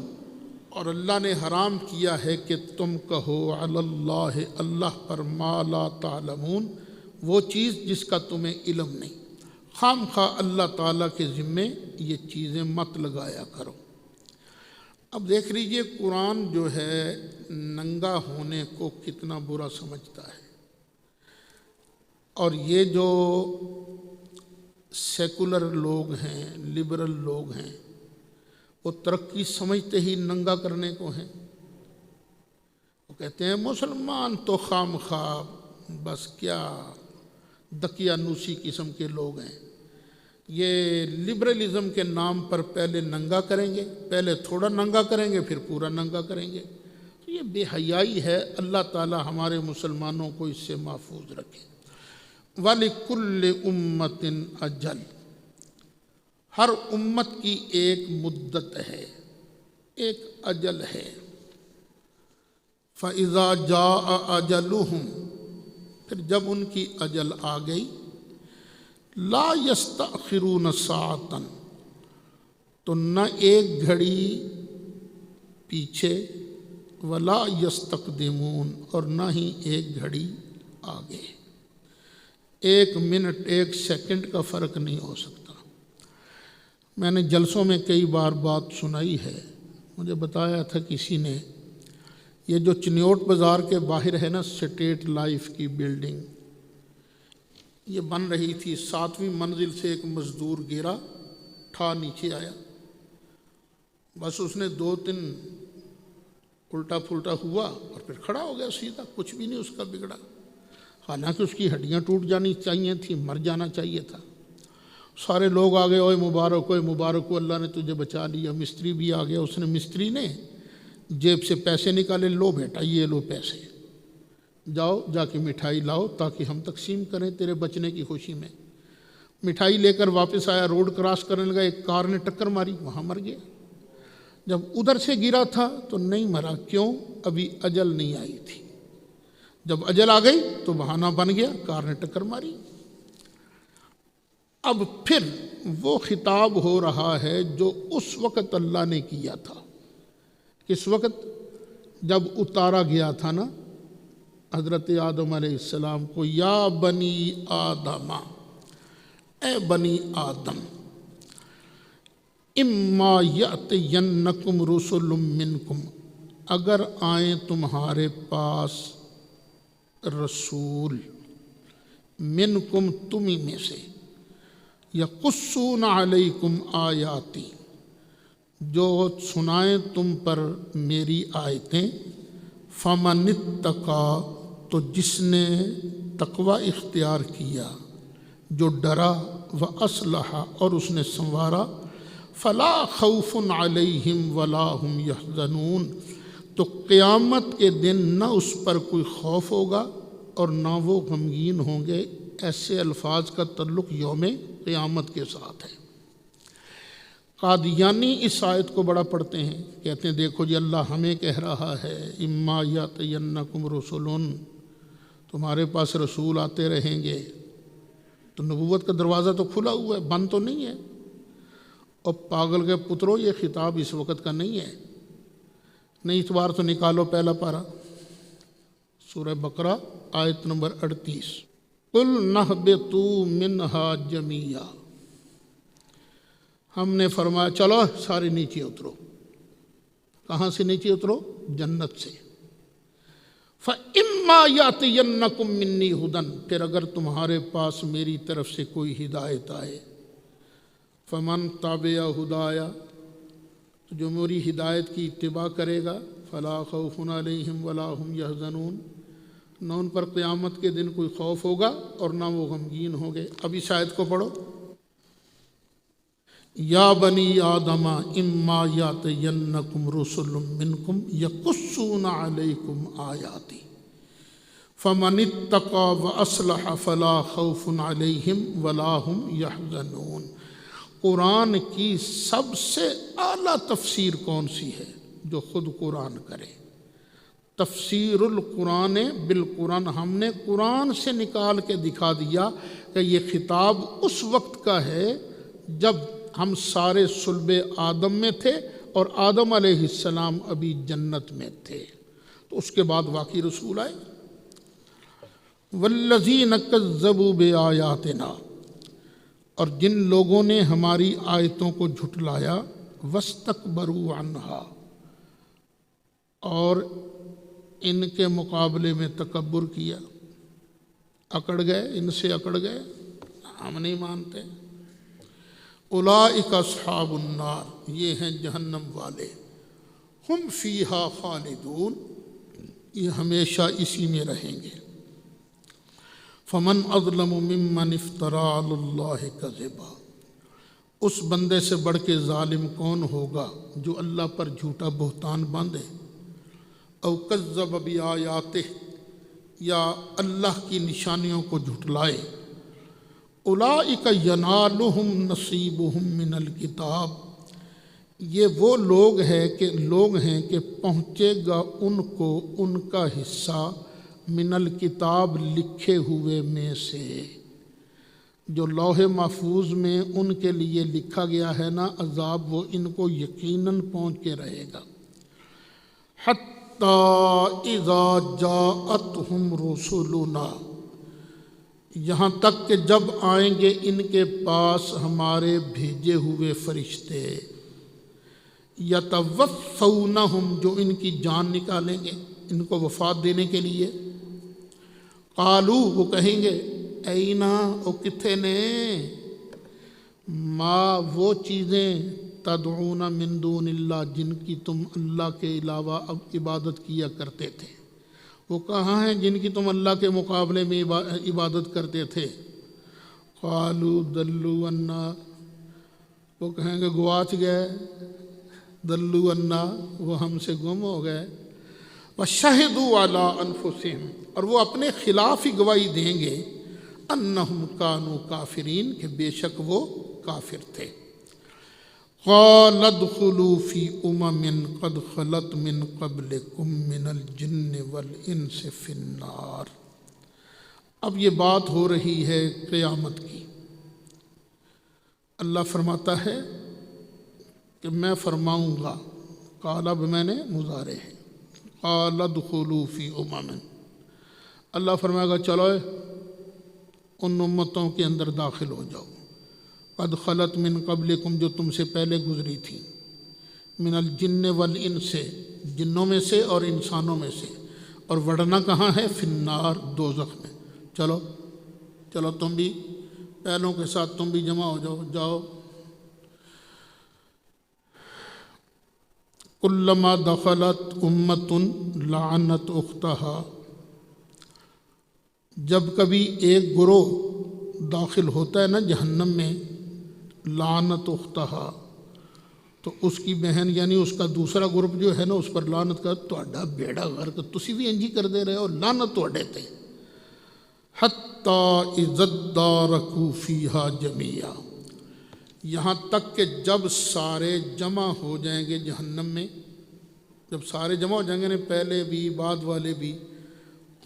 اور اللہ نے حرام کیا ہے کہ تم کہو، علی اللہ، اللہ پر، ما لا تعلمون، وہ چیز جس کا تمہیں علم نہیں۔ خام خواہ اللہ تعالیٰ کے ذمے یہ چیزیں مت لگایا کرو۔ اب دیکھ لیجئے قرآن جو ہے ننگا ہونے کو کتنا برا سمجھتا ہے، اور یہ جو سیکولر لوگ ہیں، لبرل لوگ ہیں، وہ ترقی سمجھتے ہی ننگا کرنے کو ہیں۔ وہ کہتے ہیں مسلمان تو خام خواب بس کیا دقیانوسی قسم کے لوگ ہیں، یہ لبرلزم کے نام پر پہلے ننگا کریں گے، پہلے تھوڑا ننگا کریں گے پھر پورا ننگا کریں گے۔ تو یہ بے حیائی ہے، اللہ تعالی ہمارے مسلمانوں کو اس سے محفوظ رکھے۔ وَلِكُلِّ أُمَّةٍ أَجَلٌ، ہر امت کی ایک مدت ہے، ایک اجل ہے۔ فَإِذَا جَاءَ أَجَلُهُمْ، پھر جب ان کی اجل آ گئی، لا يستأخرون ساعتاً، تو نہ ایک گھڑی پیچھے، ولا یستقدمون، اور نہ ہی ایک گھڑی آگے، ایک منٹ ایک سیکنڈ کا فرق نہیں ہو سکتا۔ میں نے جلسوں میں کئی بار بات سنائی ہے، مجھے بتایا تھا کسی نے، یہ جو چنیوٹ بازار کے باہر ہے نا اسٹیٹ لائف کی بلڈنگ، یہ بن رہی تھی، 7ویں منزل سے ایک مزدور گرا، ٹھا نیچے آیا، بس اس نے 2-3 الٹا پھلٹا ہوا اور پھر کھڑا ہو گیا سیدھا، کچھ بھی نہیں اس کا بگڑا، حالانکہ اس کی ہڈیاں ٹوٹ جانی چاہیے تھیں، مر جانا چاہیے تھا۔ سارے لوگ آ گئے، اوے مبارک ہوئے، مبارک ہو، اللہ نے تجھے بچا لیا۔ مستری بھی آ گیا، اس نے مستری نے جیب سے پیسے نکالے، لو بیٹا یہ لو پیسے، جاؤ جا کے مٹھائی لاؤ تاکہ ہم تقسیم کریں تیرے بچنے کی خوشی میں۔ مٹھائی لے کر واپس آیا، روڈ کراس کرنے لگا، ایک کار نے ٹکر ماری، وہاں مر گیا۔ جب ادھر سے گرا تھا تو نہیں مرا، کیوں؟ ابھی اجل نہیں آئی تھی، جب اجل آ گئی تو بہانہ بن گیا، کار نے ٹکر ماری۔ اب پھر وہ خطاب ہو رہا ہے جو اس وقت اللہ نے کیا تھا۔ کس وقت؟ جب اتارا گیا تھا نا حضرت آدم علیہ السلام کو، یا بنی آدم، اے بنی آدم، اما یأتینکم رسل منکم، اگر آئیں تمہارے پاس رسول، منکم تمہیں میں سے، یقصون علیکم آیاتی، جو سنائیں تم پر میری آیتیں، فمن اتقا، تو جس نے تقوی اختیار کیا، جو ڈرا، واصلح، اور اس نے سنوارا، فلا خوف علیہم ولا هم یحزنون، تو قیامت کے دن نہ اس پر کوئی خوف ہوگا اور نہ وہ غمگین ہوں گے۔ ایسے الفاظ کا تعلق یوم قیامت کے ساتھ ہے۔ قادیانی اس آیت کو بڑا پڑھتے ہیں، کہتے ہیں دیکھو جی اللہ ہمیں کہہ رہا ہے، اما یاتینکم رسل، تمہارے پاس رسول آتے رہیں گے، تو نبوت کا دروازہ تو کھلا ہوا ہے، بند تو نہیں ہے۔ اور پاگل کے پترو، یہ خطاب اس وقت کا نہیں ہے۔ نہیں اتوار تو نکالو پہلا پارہ، سورہ بقرہ آیت نمبر 38، قُلْ نَهْبِطُوا مِنْهَا جَمِيعًا، ہم نے فرمایا چلو سارے نیچے اترو۔ کہاں سے نیچے اترو؟ جنت سے۔ فَإِمَّا يَأْتِيَنَّكُم مِّنِّي هُدًى، پھر اگر تمہارے پاس میری طرف سے کوئی ہدایت آئے، فَمَن تَبِعَ هُدَايَ، تو جو میری ہدایت کی اتباع کرے گا، فَلَا خَوْفٌ عَلَيْهِمْ وَلَا هُمْ يَحْزَنُونَ، نہ ان پر قیامت کے دن کوئی خوف ہوگا اور نہ وہ غمگین ہوں گے۔ اب اس آیت کو پڑھو، یا بنی آدم اما یاتینکم رسل منکم یقصون علیکم آیاتی فمن اتقى واصلح فلا خوف علیہم ولا هم یحزنون۔ قرآن کی سب سے اعلیٰ تفسیر کون سی ہے؟ جو خود قرآن کرے۔ تفسیر القرآن بالقرآن، ہم نے قرآن سے نکال کے دکھا دیا کہ یہ خطاب اس وقت کا ہے جب ہم سارے صلب آدم میں تھے اور آدم علیہ السلام ابھی جنت میں تھے، تو اس کے بعد واقعی رسول آئے۔ والذین کذبوا بآیاتنا، اور جن لوگوں نے ہماری آیتوں کو جھٹلایا، واستکبروا عنہا، اور ان کے مقابلے میں تکبر کیا، اکڑ گئے، ان سے اکڑ گئے، ہم نہیں مانتے۔ اولئک اصحاب النار، یہ ہیں جہنم والے، ہم فیہا خالدون، یہ ہمیشہ اسی میں رہیں گے۔ فمن اظلم ممن افتری علی اللہ کذبا، اس بندے سے بڑھ کے ظالم کون ہوگا جو اللہ پر جھوٹا بہتان باندھے، او کذب بآیاتہ، یا اللہ کی نشانیوں کو جھٹلائے۔ اولئک ینالہم نصیبہم من الکتاب، یہ وہ لوگ ہیں کہ پہنچے گا ان کو ان کا حصہ من الکتاب، لکھے ہوئے میں سے، جو لوح محفوظ میں ان کے لیے لکھا گیا ہے نا عذاب، وہ ان کو یقیناً پہنچ کے رہے گا۔ حتی اذا جاءتہم رسلنا، یہاں تک کہ جب آئیں گے ان کے پاس ہمارے بھیجے ہوئے فرشتے، یتوفونہم، جو ان کی جان نکالیں گے ان کو وفات دینے کے لیے۔ قالو، وہ کہیں گے، اینا، او کتھے نے، ما، وہ چیزیں، تدعون من دون اللہ، جن کی تم اللہ کے علاوہ اب عبادت کیا کرتے تھے، وہ کہاں ہیں جن کی تم اللہ کے مقابلے میں عبادت کرتے تھے؟ قالو دلوا عنا، وہ کہیں گے گواچ گئے، دلوا عنا، وہ ہم سے گم ہو گئے۔ وشہدوا علی انفسہم، اور وہ اپنے خلاف ہی گواہی دیں گے، انہم کانوا کافرین، کہ بے شک وہ کافر تھے۔ قال ادخلوا فی قد خلت من قبلکم من الجن والانس فی النار۔ اب یہ بات ہو رہی ہے قیامت کی۔ اللہ فرماتا ہے کہ میں فرماؤں گا، قال اب میں نے مضارع ہے، قال ادخلوا فی اللہ فرمائے گا چلو ان امتوں کے اندر داخل ہو جاؤ، قد خلت من قبلکم، جو تم سے پہلے گزری تھیں، من الجن والانس، جنوں میں سے اور انسانوں میں سے، اور وڑنا کہاں ہے؟ فی النار، دوزخ میں۔ چلو چلو تم بھی پہلوں کے ساتھ تم بھی جمع ہو جاؤ، جاؤ۔ کلما دخلت امت لعنت اختہا، جب کبھی ایک گروہ داخل ہوتا ہے نا جہنم میں، لعنت اختہا، تو اس کی بہن یعنی اس کا دوسرا گروپ جو ہے نا اس پر لعنت کر، تہاڈا بیڑا غرق، تسی بھی انجی کر دے رہے ہو، لعنت تہاڈے تے۔ حتی اذا ادارکوا فیہا جمیعا، یہاں تک کہ جب سارے جمع ہو جائیں گے جہنم میں، جب سارے جمع ہو جائیں گے، پہلے بھی بعد والے بھی،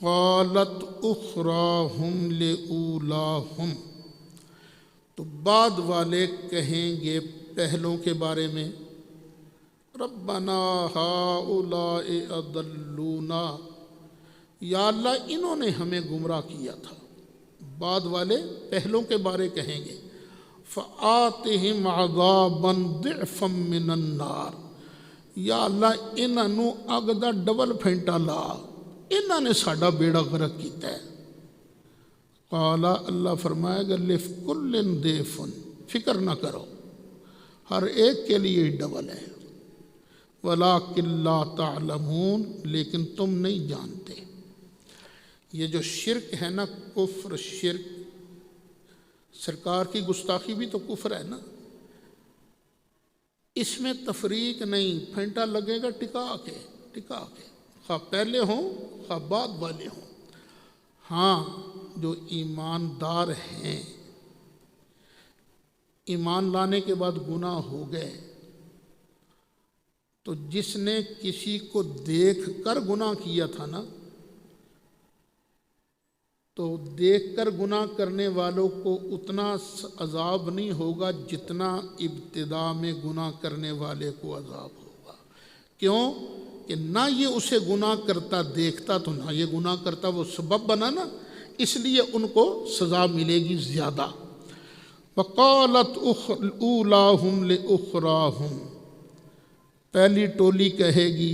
قالت اخراہم لأولاہم، تو بعد والے کہیں گے پہلوں کے بارے میں، ربنا ہؤلاء اضلونا، یا اللہ انہوں نے ہمیں گمراہ کیا تھا۔ بعد والے پہلوں کے بارے کہیں گے، فآتہم عذابا ضعفا من النار، یا اللہ انہوں نے اگ دا ڈبل پھینٹا لا، انہوں نے ساڈا بیڑا غرق کیتا ہے۔ قال، اللہ فرمائے گا، لکل ضیف، فکر نہ کرو، ہر ایک کے لیے ڈبل ہے، ولکن لا تعلمون، لیکن تم نہیں جانتے۔ یہ جو شرک ہے نا، کفر، شرک، سرکار کی گستاخی بھی تو کفر ہے نا، اس میں تفریق نہیں، پھینٹا لگے گا ٹکا کے خواہ پہلے ہوں خواہ بعد والے ہوں۔ ہاں، جو ایماندار ہیں، ایمان لانے کے بعد گناہ ہو گئے، تو جس نے کسی کو دیکھ کر گناہ کیا تھا نا، تو دیکھ کر گناہ کرنے والوں کو اتنا عذاب نہیں ہوگا جتنا ابتدا میں گناہ کرنے والے کو عذاب ہوگا۔ کیوں کہ نہ یہ اسے گناہ کرتا دیکھتا تو نہ یہ گناہ کرتا، وہ سبب بنا نا، اس لیے ان کو سزا ملے گی زیادہ۔ وقالت اولاہم لاخراہم، پہلی ٹولی کہے گی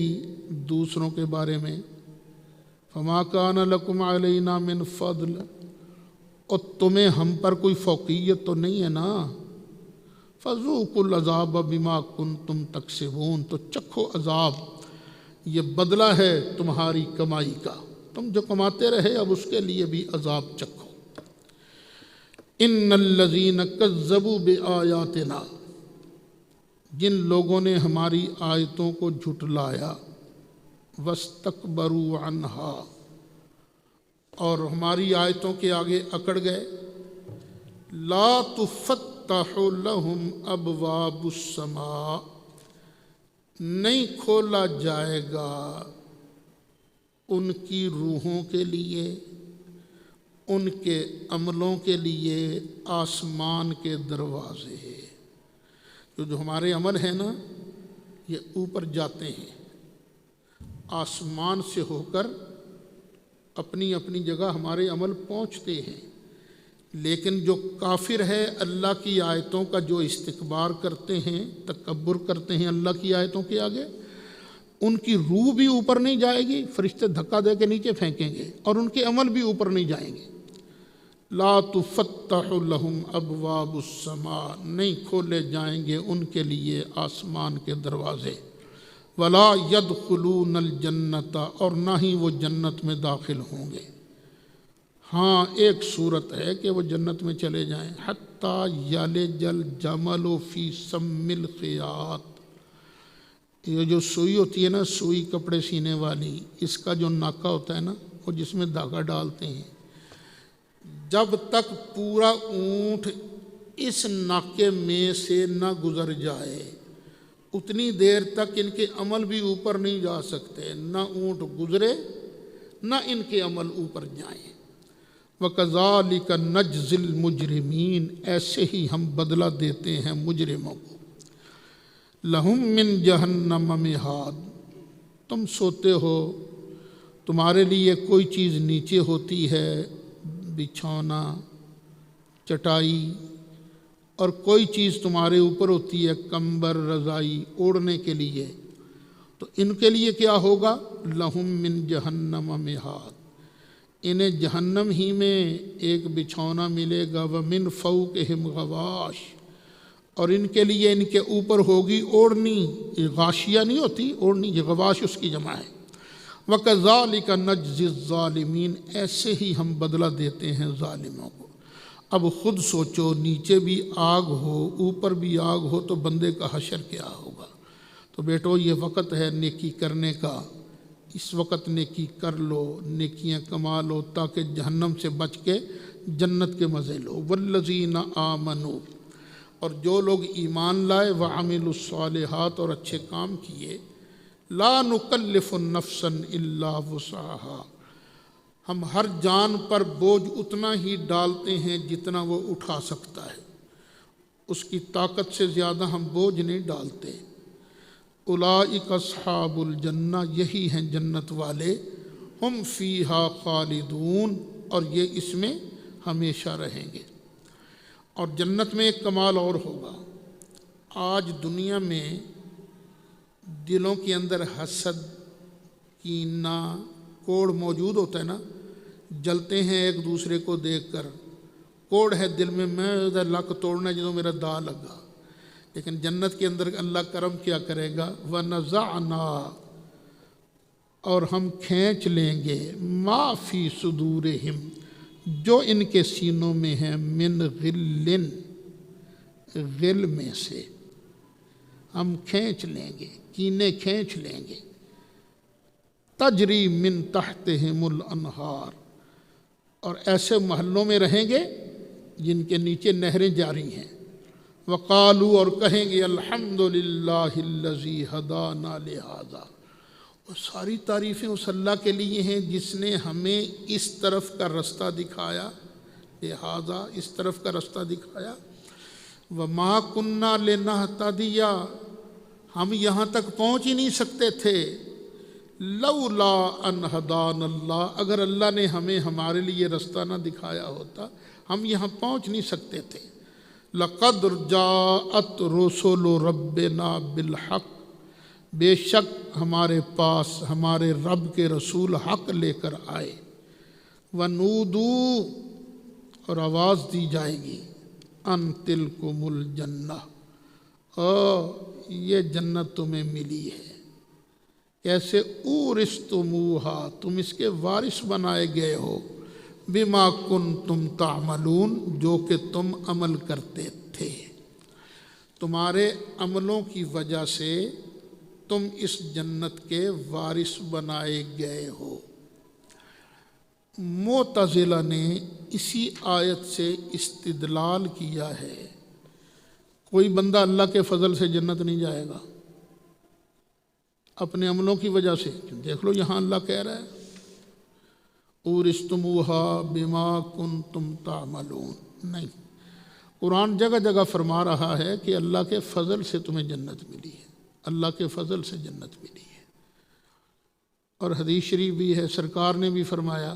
دوسروں کے بارے میں، فما کان لکم علینا من فضل، اور تمہیں ہم پر کوئی فوقیت تو نہیں ہے نا، فذوقوا العذاب بما کنتم تکسبون، تو چکھو عذاب، یہ بدلہ ہے تمہاری کمائی کا، تم جو کماتے رہے اب اس کے لیے بھی عذاب چکھو۔ ان الذین کذبوا بآیاتنا، جن لوگوں نے ہماری آیتوں کو جھٹلایا، واستکبروا عنہا، اور ہماری آیتوں کے آگے اکڑ گئے، لا تفتح لہم ابواب السماء، نہیں کھولا جائے گا ان کی روحوں کے لیے، ان کے عملوں کے لیے آسمان کے دروازے، جو ہمارے عمل ہیں نا یہ اوپر جاتے ہیں، آسمان سے ہو کر اپنی اپنی جگہ ہمارے عمل پہنچتے ہیں، لیکن جو کافر ہے اللہ کی آیتوں کا جو استکبار کرتے ہیں، تکبر کرتے ہیں اللہ کی آیتوں کے آگے، ان کی روح بھی اوپر نہیں جائے گی، فرشتے دھکا دے کے نیچے پھینکیں گے، اور ان کے عمل بھی اوپر نہیں جائیں گے۔ لا تفتح لہم ابواب السماء، نہیں کھولے جائیں گے ان کے لیے آسمان کے دروازے، ولا يدخلون الجنت، اور نہ ہی وہ جنت میں داخل ہوں گے۔ ہاں ایک صورت ہے کہ وہ جنت میں چلے جائیں، حتیٰ یلج الجمل فی سم الخیاط، یہ جو سوئی ہوتی ہے نا، سوئی کپڑے سینے والی، اس کا جو ناکا ہوتا ہے نا، وہ جس میں دھاگا ڈالتے ہیں، جب تک پورا اونٹ اس ناکے میں سے نہ گزر جائے اتنی دیر تک ان کے عمل بھی اوپر نہیں جا سکتے، نہ اونٹ گزرے نہ ان کے عمل اوپر جائیں۔ وَكَذَلِكَ نَجْزِي الْمُجْرِمِينَ، ایسے ہی ہم بدلہ دیتے ہیں مجرموں کو۔ لَهُم مِّن جَهَنَّمَ مِہَادٌ، تم سوتے ہو تمہارے لیے کوئی چیز نیچے ہوتی ہے، بچھونا، چٹائی، اور کوئی چیز تمہارے اوپر ہوتی ہے، کمبر، رضائی، اوڑھنے کے لیے، تو ان کے لیے کیا ہوگا؟ لہم من جہنم مہاد، انہیں جہنم ہی میں ایک بچھونا ملے گا، ومن فوقہم غواش، اور ان کے لیے ان کے اوپر ہوگی اوڑھنی، یہ غاشیہ نہیں ہوتی اوڑھنی، یہ غواش اس کی جمع ہے۔ وَكَذَلِكَ نَجْزِي الظَّالِمِينَ، ایسے ہی ہم بدلہ دیتے ہیں ظالموں کو۔ اب خود سوچو، نیچے بھی آگ ہو اوپر بھی آگ ہو تو بندے کا حشر کیا ہوگا؟ تو بیٹو یہ وقت ہے نیکی کرنے کا، اس وقت نیکی کر لو، نیکیاں کما لو تاکہ جہنم سے بچ کے جنت کے مزے لو۔ وَالَّذِينَ آمَنُوا، اور جو لوگ ایمان لائے، وَعَمِلُوا الصَّالِحَاتِ، اور اچھے کام کیے، لا نکلف نفسا الا وسعها، ہم ہر جان پر بوجھ اتنا ہی ڈالتے ہیں جتنا وہ اٹھا سکتا ہے، اس کی طاقت سے زیادہ ہم بوجھ نہیں ڈالتے۔ اولئک اصحاب الجنہ، یہی ہیں جنت والے، ہم فیہا خالدون، اور یہ اس میں ہمیشہ رہیں گے۔ اور جنت میں ایک کمال اور ہوگا، آج دنیا میں دلوں کے اندر حسد، کینہ، کوڑ موجود ہوتا ہے نا، جلتے ہیں ایک دوسرے کو دیکھ کر، کوڑ ہے دل میں ادھر لک توڑنا ہے جدوں میرا دا لگا، لیکن جنت کے اندر اللہ کرم کیا کرے گا، وَنَزَعْنَا، اور ہم کھینچ لیں گے، مَا فِي صُدُورِهِمْ، جو ان کے سینوں میں ہے، من غلن، غل میں سے ہم کھینچ لیں گے، کینے کھینچ لیں گے، تجری من تحتہم الانہار، اور ایسے محلوں میں رہیں گے جن کے نیچے نہریں جاری ہیں۔ وقالو، اور کہیں گے، الحمدللہ الذی ہدانا لہذا، اور ساری تعریفیں اس اللہ کے لیے ہیں جس نے ہمیں اس طرف کا رستہ دکھایا، لہذا اس طرف کا رستہ دکھایا۔ وما کننا لنہتدی، ہم یہاں تک پہنچ ہی نہیں سکتے تھے، لولا ان ہدانا اللہ، اگر اللہ نے ہمیں ہمارے لیے رستہ نہ دکھایا ہوتا ہم یہاں پہنچ نہیں سکتے تھے۔ لقد جاءت رسل ربنا بالحق، بے شک ہمارے پاس ہمارے رب کے رسول حق لے کر آئے۔ ونودوا، اور آواز دی جائے گی، ان تلکم الجنہ، یہ جنت تمہیں ملی ہے، کیسے؟ اورثتموہا، تم اس کے وارث بنائے گئے ہو، بما کنتم تعملون، جو کہ تم عمل کرتے تھے، تمہارے عملوں کی وجہ سے تم اس جنت کے وارث بنائے گئے ہو۔ معتزلہ نے اسی آیت سے استدلال کیا ہے، کوئی بندہ اللہ کے فضل سے جنت نہیں جائے گا، اپنے عملوں کی وجہ سے۔ دیکھ لو یہاں اللہ کہہ رہا ہے اورثتموہا بما کنتم تعملون، نہیں، قرآن جگہ جگہ فرما رہا ہے کہ اللہ کے فضل سے تمہیں جنت ملی ہے، اللہ کے فضل سے جنت ملی ہے۔ اور حدیث شریف بھی ہے، سرکار نے بھی فرمایا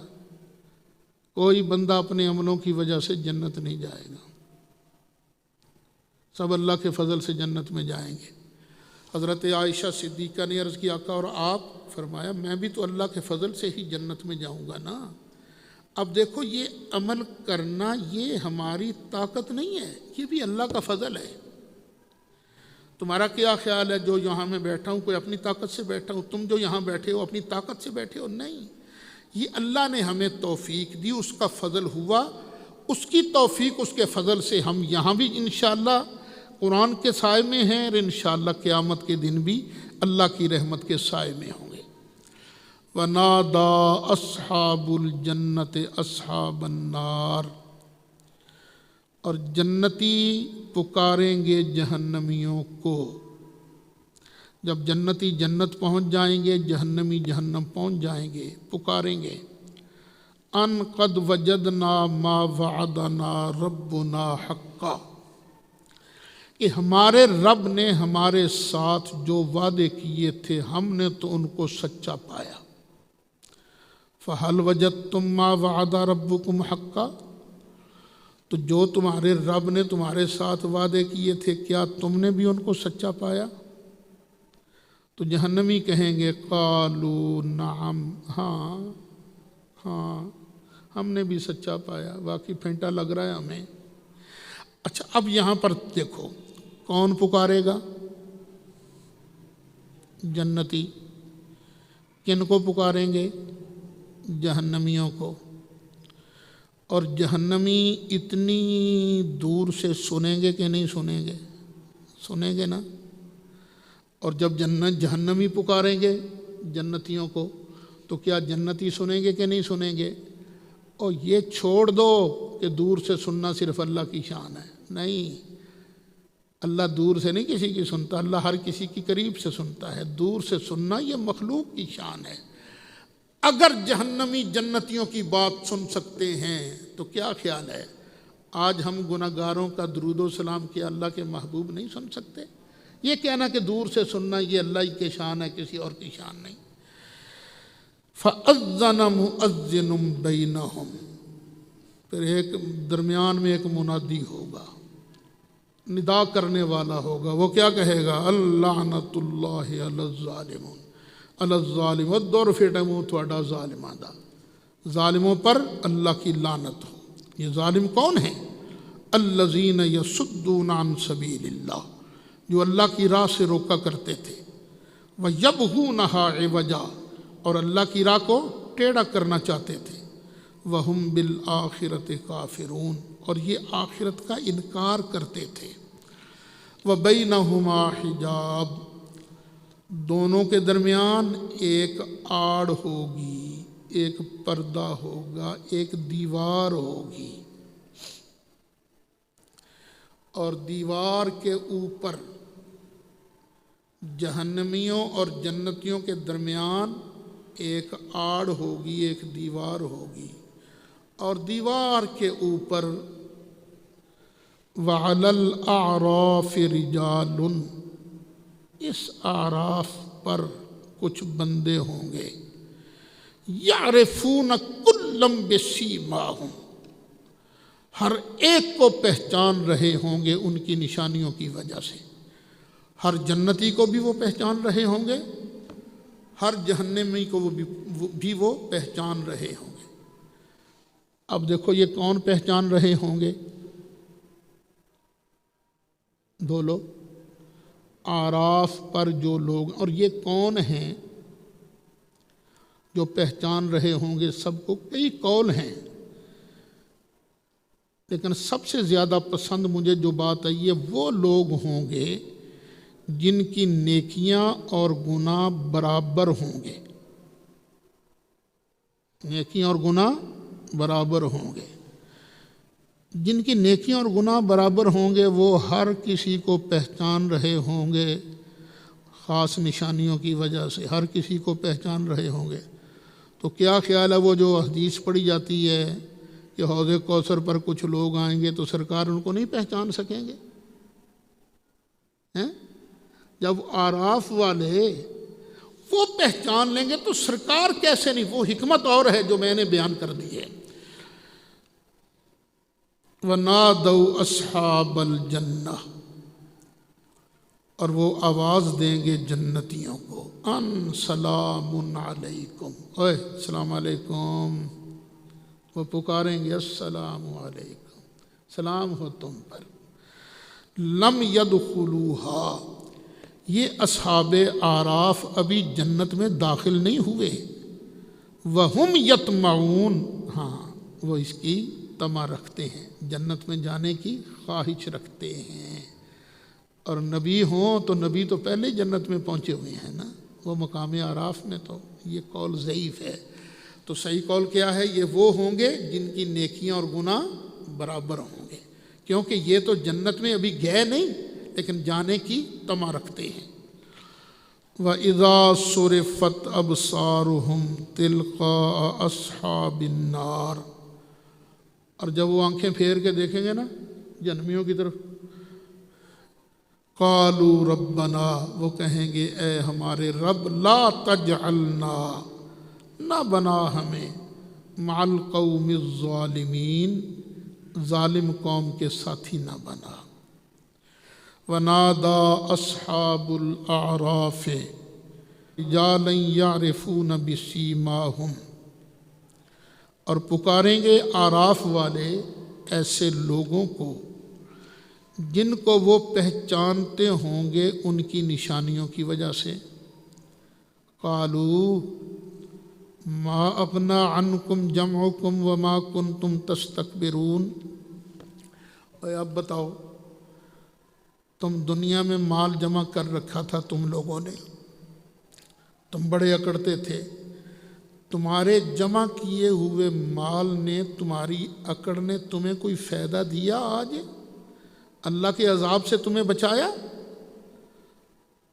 کوئی بندہ اپنے عملوں کی وجہ سے جنت نہیں جائے گا، سب اللہ کے فضل سے جنت میں جائیں گے۔ حضرت عائشہ صدیقہ نے عرض کی آقا اور آپ؟ فرمایا میں بھی تو اللہ کے فضل سے ہی جنت میں جاؤں گا نا۔ اب دیکھو یہ عمل کرنا یہ ہماری طاقت نہیں ہے، یہ بھی اللہ کا فضل ہے۔ تمہارا کیا خیال ہے جو یہاں میں بیٹھا ہوں کوئی اپنی طاقت سے بیٹھا ہوں؟ تم جو یہاں بیٹھے ہو اپنی طاقت سے بیٹھے ہو؟ نہیں، یہ اللہ نے ہمیں توفیق دی، اس کا فضل ہوا، اس کی توفیق، اس کے فضل سے ہم یہاں بھی انشاءاللہ قرآن کے سائے میں ہیں، اور انشاءاللہ قیامت کے دن بھی اللہ کی رحمت کے سائے میں ہوں گے۔ وَنَادَى أَصْحَابُ الْجَنَّةِ أَصْحَابَ النَّارِ، اور جنتی پکاریں گے جہنمیوں کو۔ جب جنتی جنت پہنچ جائیں گے، جہنمی جہنم پہنچ جائیں گے، پکاریں گے ان قد وجدنا ما وعدنا ربنا حقا، کہ ہمارے رب نے ہمارے ساتھ جو وعدے کیے تھے ہم نے تو ان کو سچا پایا۔ فَهَلْ وَجَدْتُمْ مَا وَعَدَ رَبُّكُمْ حَقًّا، تو جو تمہارے رب نے تمہارے ساتھ وعدے کیے تھے کیا تم نے بھی ان کو سچا پایا؟ تو جہنمی کہیں گے قالوا نعم، ہاں ہاں ہم نے بھی سچا پایا، واقعی پھینٹا لگ رہا ہے ہمیں۔ اچھا اب یہاں پر دیکھو کون پکارے گا؟ جنتی۔ کن کو پکاریں گے؟ جہنمیوں کو۔ اور جہنمی اتنی دور سے سنیں گے کہ نہیں سنیں گے؟ سنیں گے نا۔ اور جب جہنمی پکاریں گے جنتیوں کو تو کیا جنتی سنیں گے کہ نہیں سنیں گے؟ اور یہ چھوڑ دو کہ دور سے سننا صرف اللہ کی شان ہے، نہیں، اللہ دور سے نہیں کسی کی سنتا، اللہ ہر کسی کی قریب سے سنتا ہے۔ دور سے سننا یہ مخلوق کی شان ہے۔ اگر جہنمی جنتیوں کی بات سن سکتے ہیں تو کیا خیال ہے آج ہم گناہگاروں کا درود و سلام کیا اللہ کے محبوب نہیں سن سکتے؟ یہ کہنا کہ دور سے سننا یہ اللہ کی شان ہے، کسی اور کی شان نہیں۔ فَأَذَّنَ مُؤَذِّنٌ بَيْنَهُمْ، پھر ایک درمیان میں ایک منادی ہوگا، ندا کرنے والا ہوگا، وہ کیا کہے گا؟ اللعنۃ اللہ علی الظالمون، علی الظالم دور فیٹمو تھوڑا ظالمہ دا، ظالموں پر اللہ کی لعنت ہو۔ یہ ظالم کون ہیں؟ الذین یصدون عن سبیل اللہ، جو اللہ کی راہ سے روکا کرتے تھے، وَيَبْغُونَهَا عِوَجًا، اور اللہ کی راہ کو ٹیڑھا کرنا چاہتے تھے، وَهُمْ بِالْآخِرَةِ کافرون، اور یہ آخرت کا انکار کرتے تھے۔ وَبَيْنَهُمَا حِجَابٌ، دونوں کے درمیان ایک آڑ ہوگی، ایک پردہ ہوگا، ایک دیوار ہوگی، اور دیوار کے اوپر جہنمیوں اور جنتیوں کے درمیان ایک آڑ ہوگی، ایک دیوار ہوگی، اور دیوار کے اوپر وَعَلَى الْأَعْرَافِ رِجَالٌ، اس اعراف پر کچھ بندے ہوں گے، یعرفون کلم بسیماہم، ہر ایک کو پہچان رہے ہوں گے ان کی نشانیوں کی وجہ سے۔ ہر جنتی کو بھی وہ پہچان رہے ہوں گے، ہر جہنمی کو بھی وہ پہچان رہے ہوں گے۔ اب دیکھو یہ کون پہچان رہے ہوں گے؟ بولو، آراف پر جو لوگ، اور یہ کون ہیں جو پہچان رہے ہوں گے؟ سب کو کئی قول ہیں، لیکن سب سے زیادہ پسند مجھے جو بات آئی ہے وہ لوگ ہوں گے جن کی نیکیاں اور گناہ برابر ہوں گے، نیکیاں اور گناہ برابر ہوں گے۔ جن کی نیکیاں اور گناہ برابر ہوں گے وہ ہر کسی کو پہچان رہے ہوں گے، خاص نشانیوں کی وجہ سے ہر کسی کو پہچان رہے ہوں گے۔ تو کیا خیال ہے وہ جو حدیث پڑھی جاتی ہے کہ حوض کوثر پر کچھ لوگ آئیں گے تو سرکار ان کو نہیں پہچان سکیں گے؟ جب آراف والے وہ پہچان لیں گے تو سرکار کیسے نہیں؟ وہ حکمت اور ہے جو میں نے بیان کر دی ہے۔ وَنَادَوْا أَصْحَابَ الْجَنَّةِ، اور وہ آواز دیں گے جنتیوں کو، ان سلام علیکم، اوے السلام علیکم، وہ پکاریں گے السلام علیکم، سلام ہو تم پر۔ لم يدخلوها، یہ اصحاب آراف ابھی جنت میں داخل نہیں ہوئے، وہم یطمعون، ہاں وہ اس کی طمع رکھتے ہیں، جنت میں جانے کی خواہش رکھتے ہیں۔ اور نبی ہوں تو نبی تو پہلے جنت میں پہنچے ہوئے ہیں نا، وہ مقام آراف میں، تو یہ قول ضعیف ہے۔ تو صحیح قول کیا ہے؟ یہ وہ ہوں گے جن کی نیکیاں اور گناہ برابر ہوں گے، کیونکہ یہ تو جنت میں ابھی گئے نہیں لیکن جانے کی طمع رکھتے ہیں۔ وَإِذَا صُرِفَتْ أَبْصَارُهُمْ تِلْقَاءَ أَصْحَابِ النَّارِ، اور جب وہ آنکھیں پھیر کے دیکھیں گے نا جہنمیوں کی طرف، قَالُوا رَبَّنَا، وہ کہیں گے اے ہمارے رب، لَا تَجْعَلْنَا، نہ بنا ہمیں، مع القوم الظالمین، ظالم قوم کے ساتھی نہ بنا۔ وَنَادَى أَصْحَابُ الْأَعْرَافِ رِجَالًا يَعْرِفُونَ بِسِيمَاهُمْ، اور پکاریں گے آراف والے ایسے لوگوں کو جن کو وہ پہچانتے ہوں گے ان کی نشانیوں کی وجہ سے۔ قالوا ما اغنى عنکم جمعکم وما کنتم تستکبرون، اے اب بتاؤ، تم دنیا میں مال جمع کر رکھا تھا تم لوگوں نے، تم بڑے اکڑتے تھے، تمہارے جمع کیے ہوئے مال نے، تمہاری اکڑ نے تمہیں کوئی فائدہ دیا؟ آج اللہ کے عذاب سے تمہیں بچایا؟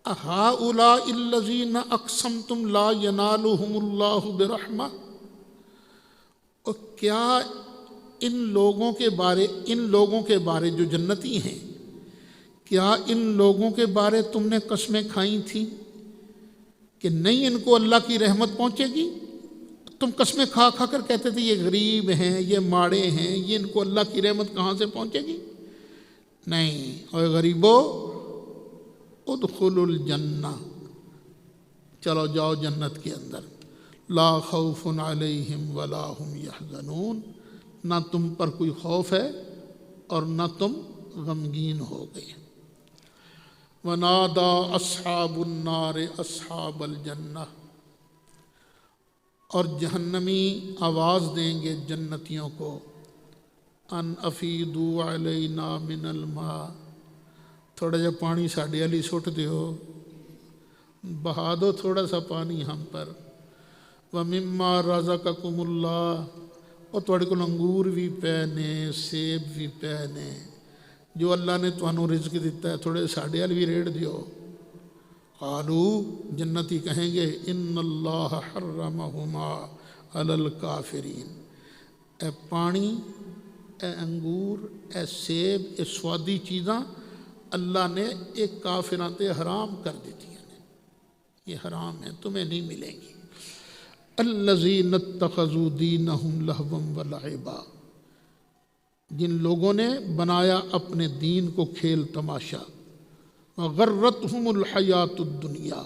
أَهَٰؤُلَاءِ الَّذِينَ أَقْسَمْتُمْ لَا يَنَالُهُمُ اللَّهُ بِرَحْمَةٍ، اور کیا ان لوگوں کے بارے جو جنتی ہیں، کیا ان لوگوں کے بارے تم نے قسمیں کھائی تھیں کہ نہیں ان کو اللہ کی رحمت پہنچے گی؟ تم قسمیں کھا کھا کر کہتے تھے یہ غریب ہیں، یہ ماڑے ہیں، یہ ان کو اللہ کی رحمت کہاں سے پہنچے گی؟ نہیں، اور غریبو ادخلوا الجنہ، چلو جاؤ جنت کے اندر، لا خوف علیہم ولا هم یحزنون، نہ تم پر کوئی خوف ہے اور نہ تم غمگین ہو گئے۔ وَنَادَى أَصْحَابُ النَّارِ أَصْحَابَ الْجَنَّةِ، اور جہنمی آواز دیں گے جنتیوں کو، ان افیدوا علینا من الماء، تھوڑا جا پانی ساڈے والی سٹ دیو، بہا دو تھوڑا سا پانی ہم پر۔ وَمِمَّا رَزَقَكُمُ اللَّهُ، اور تھوڑے کو انگور بھی پے نے، سیب بھی پے نے، جو اللہ نے تمہوں رزق دیتا ہے تھوڑے ساڈے والی بھی ریڑھ دیو۔ قالوا، جنتی کہیں گے، ان اللہ حرمہما علی الکافرین، اے پانی، اے انگور، اے سیب، اے سوادی چیزاں اللہ نے ایک کافراں تے حرام کر دیتی ہیں، یہ حرام ہے، تمہیں نہیں ملیں گی۔ الذین اتخذوا دینہم لہوا ولعبا، جن لوگوں نے بنایا اپنے دین کو کھیل تماشا، وغرتہم الحیات الدنیا،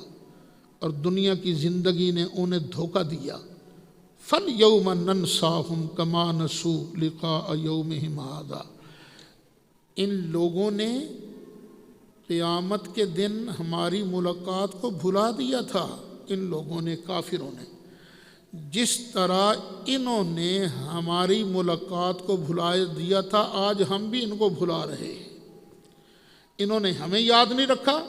اور دنیا کی زندگی نے انہیں دھوکہ دیا۔ فالیوم ننساہم کما نسوا لقاء یومہم ھذا، ان لوگوں نے قیامت کے دن ہماری ملاقات کو بھلا دیا تھا ان لوگوں نے، کافروں نے، جس طرح انہوں نے ہماری ملاقات کو بھلا دیا تھا آج ہم بھی ان کو بھلا رہے ہیں۔ انہوں نے ہمیں یاد نہیں رکھا،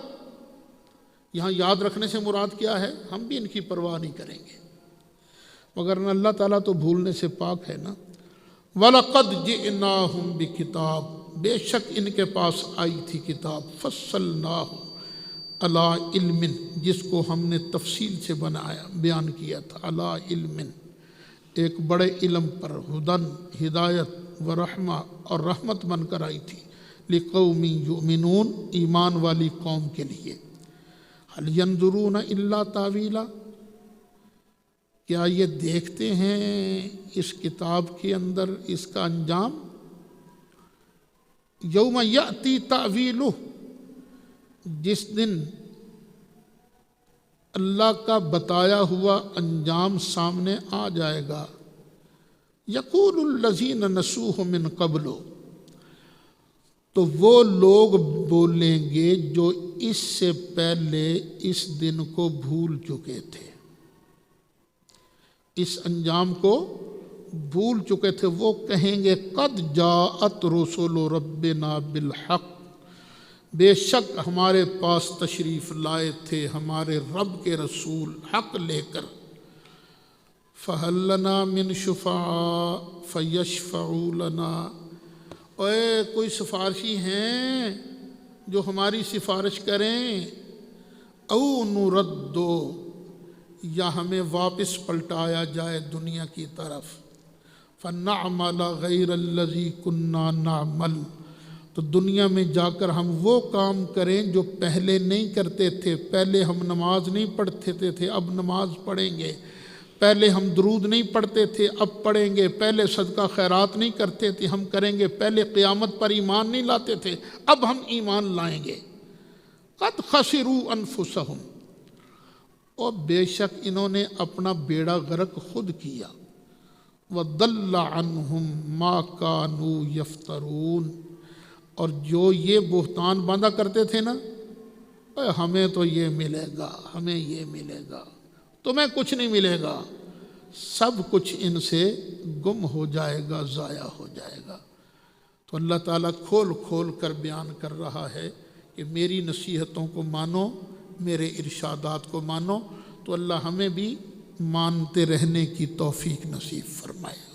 یہاں یاد رکھنے سے مراد کیا ہے؟ ہم بھی ان کی پرواہ نہیں کریں گے، مگر اللہ تعالیٰ تو بھولنے سے پاک ہے نا۔ وَلَقَدْ جِئْنَاهُمْ بِكِتَابٍ، بے شک ان کے پاس آئی تھی کتاب، فَصَّلْنَاهُ عَلَىٰ عِلْمٍ، جس کو ہم نے تفصیل سے بیان کیا تھا، عَلَىٰ عِلْمٍ، ایک بڑے علم پر، ہدن، ہدایت ورحمہ اور رحمت بن کر آئی تھی، لِقَوْمٍ يُؤْمِنُونَ، ایمان والی قوم کے لیے۔ هَلْ يَنظُرُونَ إِلَّا تَأْوِيلَهُ، کیا یہ دیکھتے ہیں اس کتاب کے اندر اس کا انجام؟ یوم یأتی تأویلہ، جس دن اللہ کا بتایا ہوا انجام سامنے آ جائے گا، یقول الذین نسوہ من قبل، تو وہ لوگ بولیں گے جو اس سے پہلے اس دن کو بھول چکے تھے، اس انجام کو بھول چکے تھے، وہ کہیں گے قد جاءت رسول ربنا بالحق، بے شک ہمارے پاس تشریف لائے تھے ہمارے رب کے رسول حق لے کر، فَهَلْ لَنَا مِن شُفَعَاءَ فَيَشْفَعُوا لَنَا، اے کوئی سفارشی ہیں جو ہماری سفارش کریں، او نُرَدُّ، یا ہمیں واپس پلٹایا جائے دنیا کی طرف، فَنَعْمَلَ غَيْرَ الَّذِي كُنَّا نَعْمَلُ، تو دنیا میں جا کر ہم وہ کام کریں جو پہلے نہیں کرتے تھے۔ پہلے ہم نماز نہیں پڑھتے تھے، اب نماز پڑھیں گے، پہلے ہم درود نہیں پڑھتے تھے، اب پڑھیں گے، پہلے صدقہ خیرات نہیں کرتے تھے، ہم کریں گے، پہلے قیامت پر ایمان نہیں لاتے تھے، اب ہم ایمان لائیں گے۔ قد خسروا انفسہم، اور بے شک انہوں نے اپنا بیڑا غرق خود کیا، وَضَلَّ عَنْهُمْ مَا كَانُوا يَفْتَرُونَ، اور جو یہ بہتان باندھا کرتے تھے نا، ہمیں تو یہ ملے گا، ہمیں یہ ملے گا، تمہیں کچھ نہیں ملے گا، سب کچھ ان سے گم ہو جائے گا، ضائع ہو جائے گا۔ تو اللہ تعالیٰ کھول کھول کر بیان کر رہا ہے کہ میری نصیحتوں کو مانو، میرے ارشادات کو مانو، تو اللہ ہمیں بھی مانتے رہنے کی توفیق نصیب فرمائے۔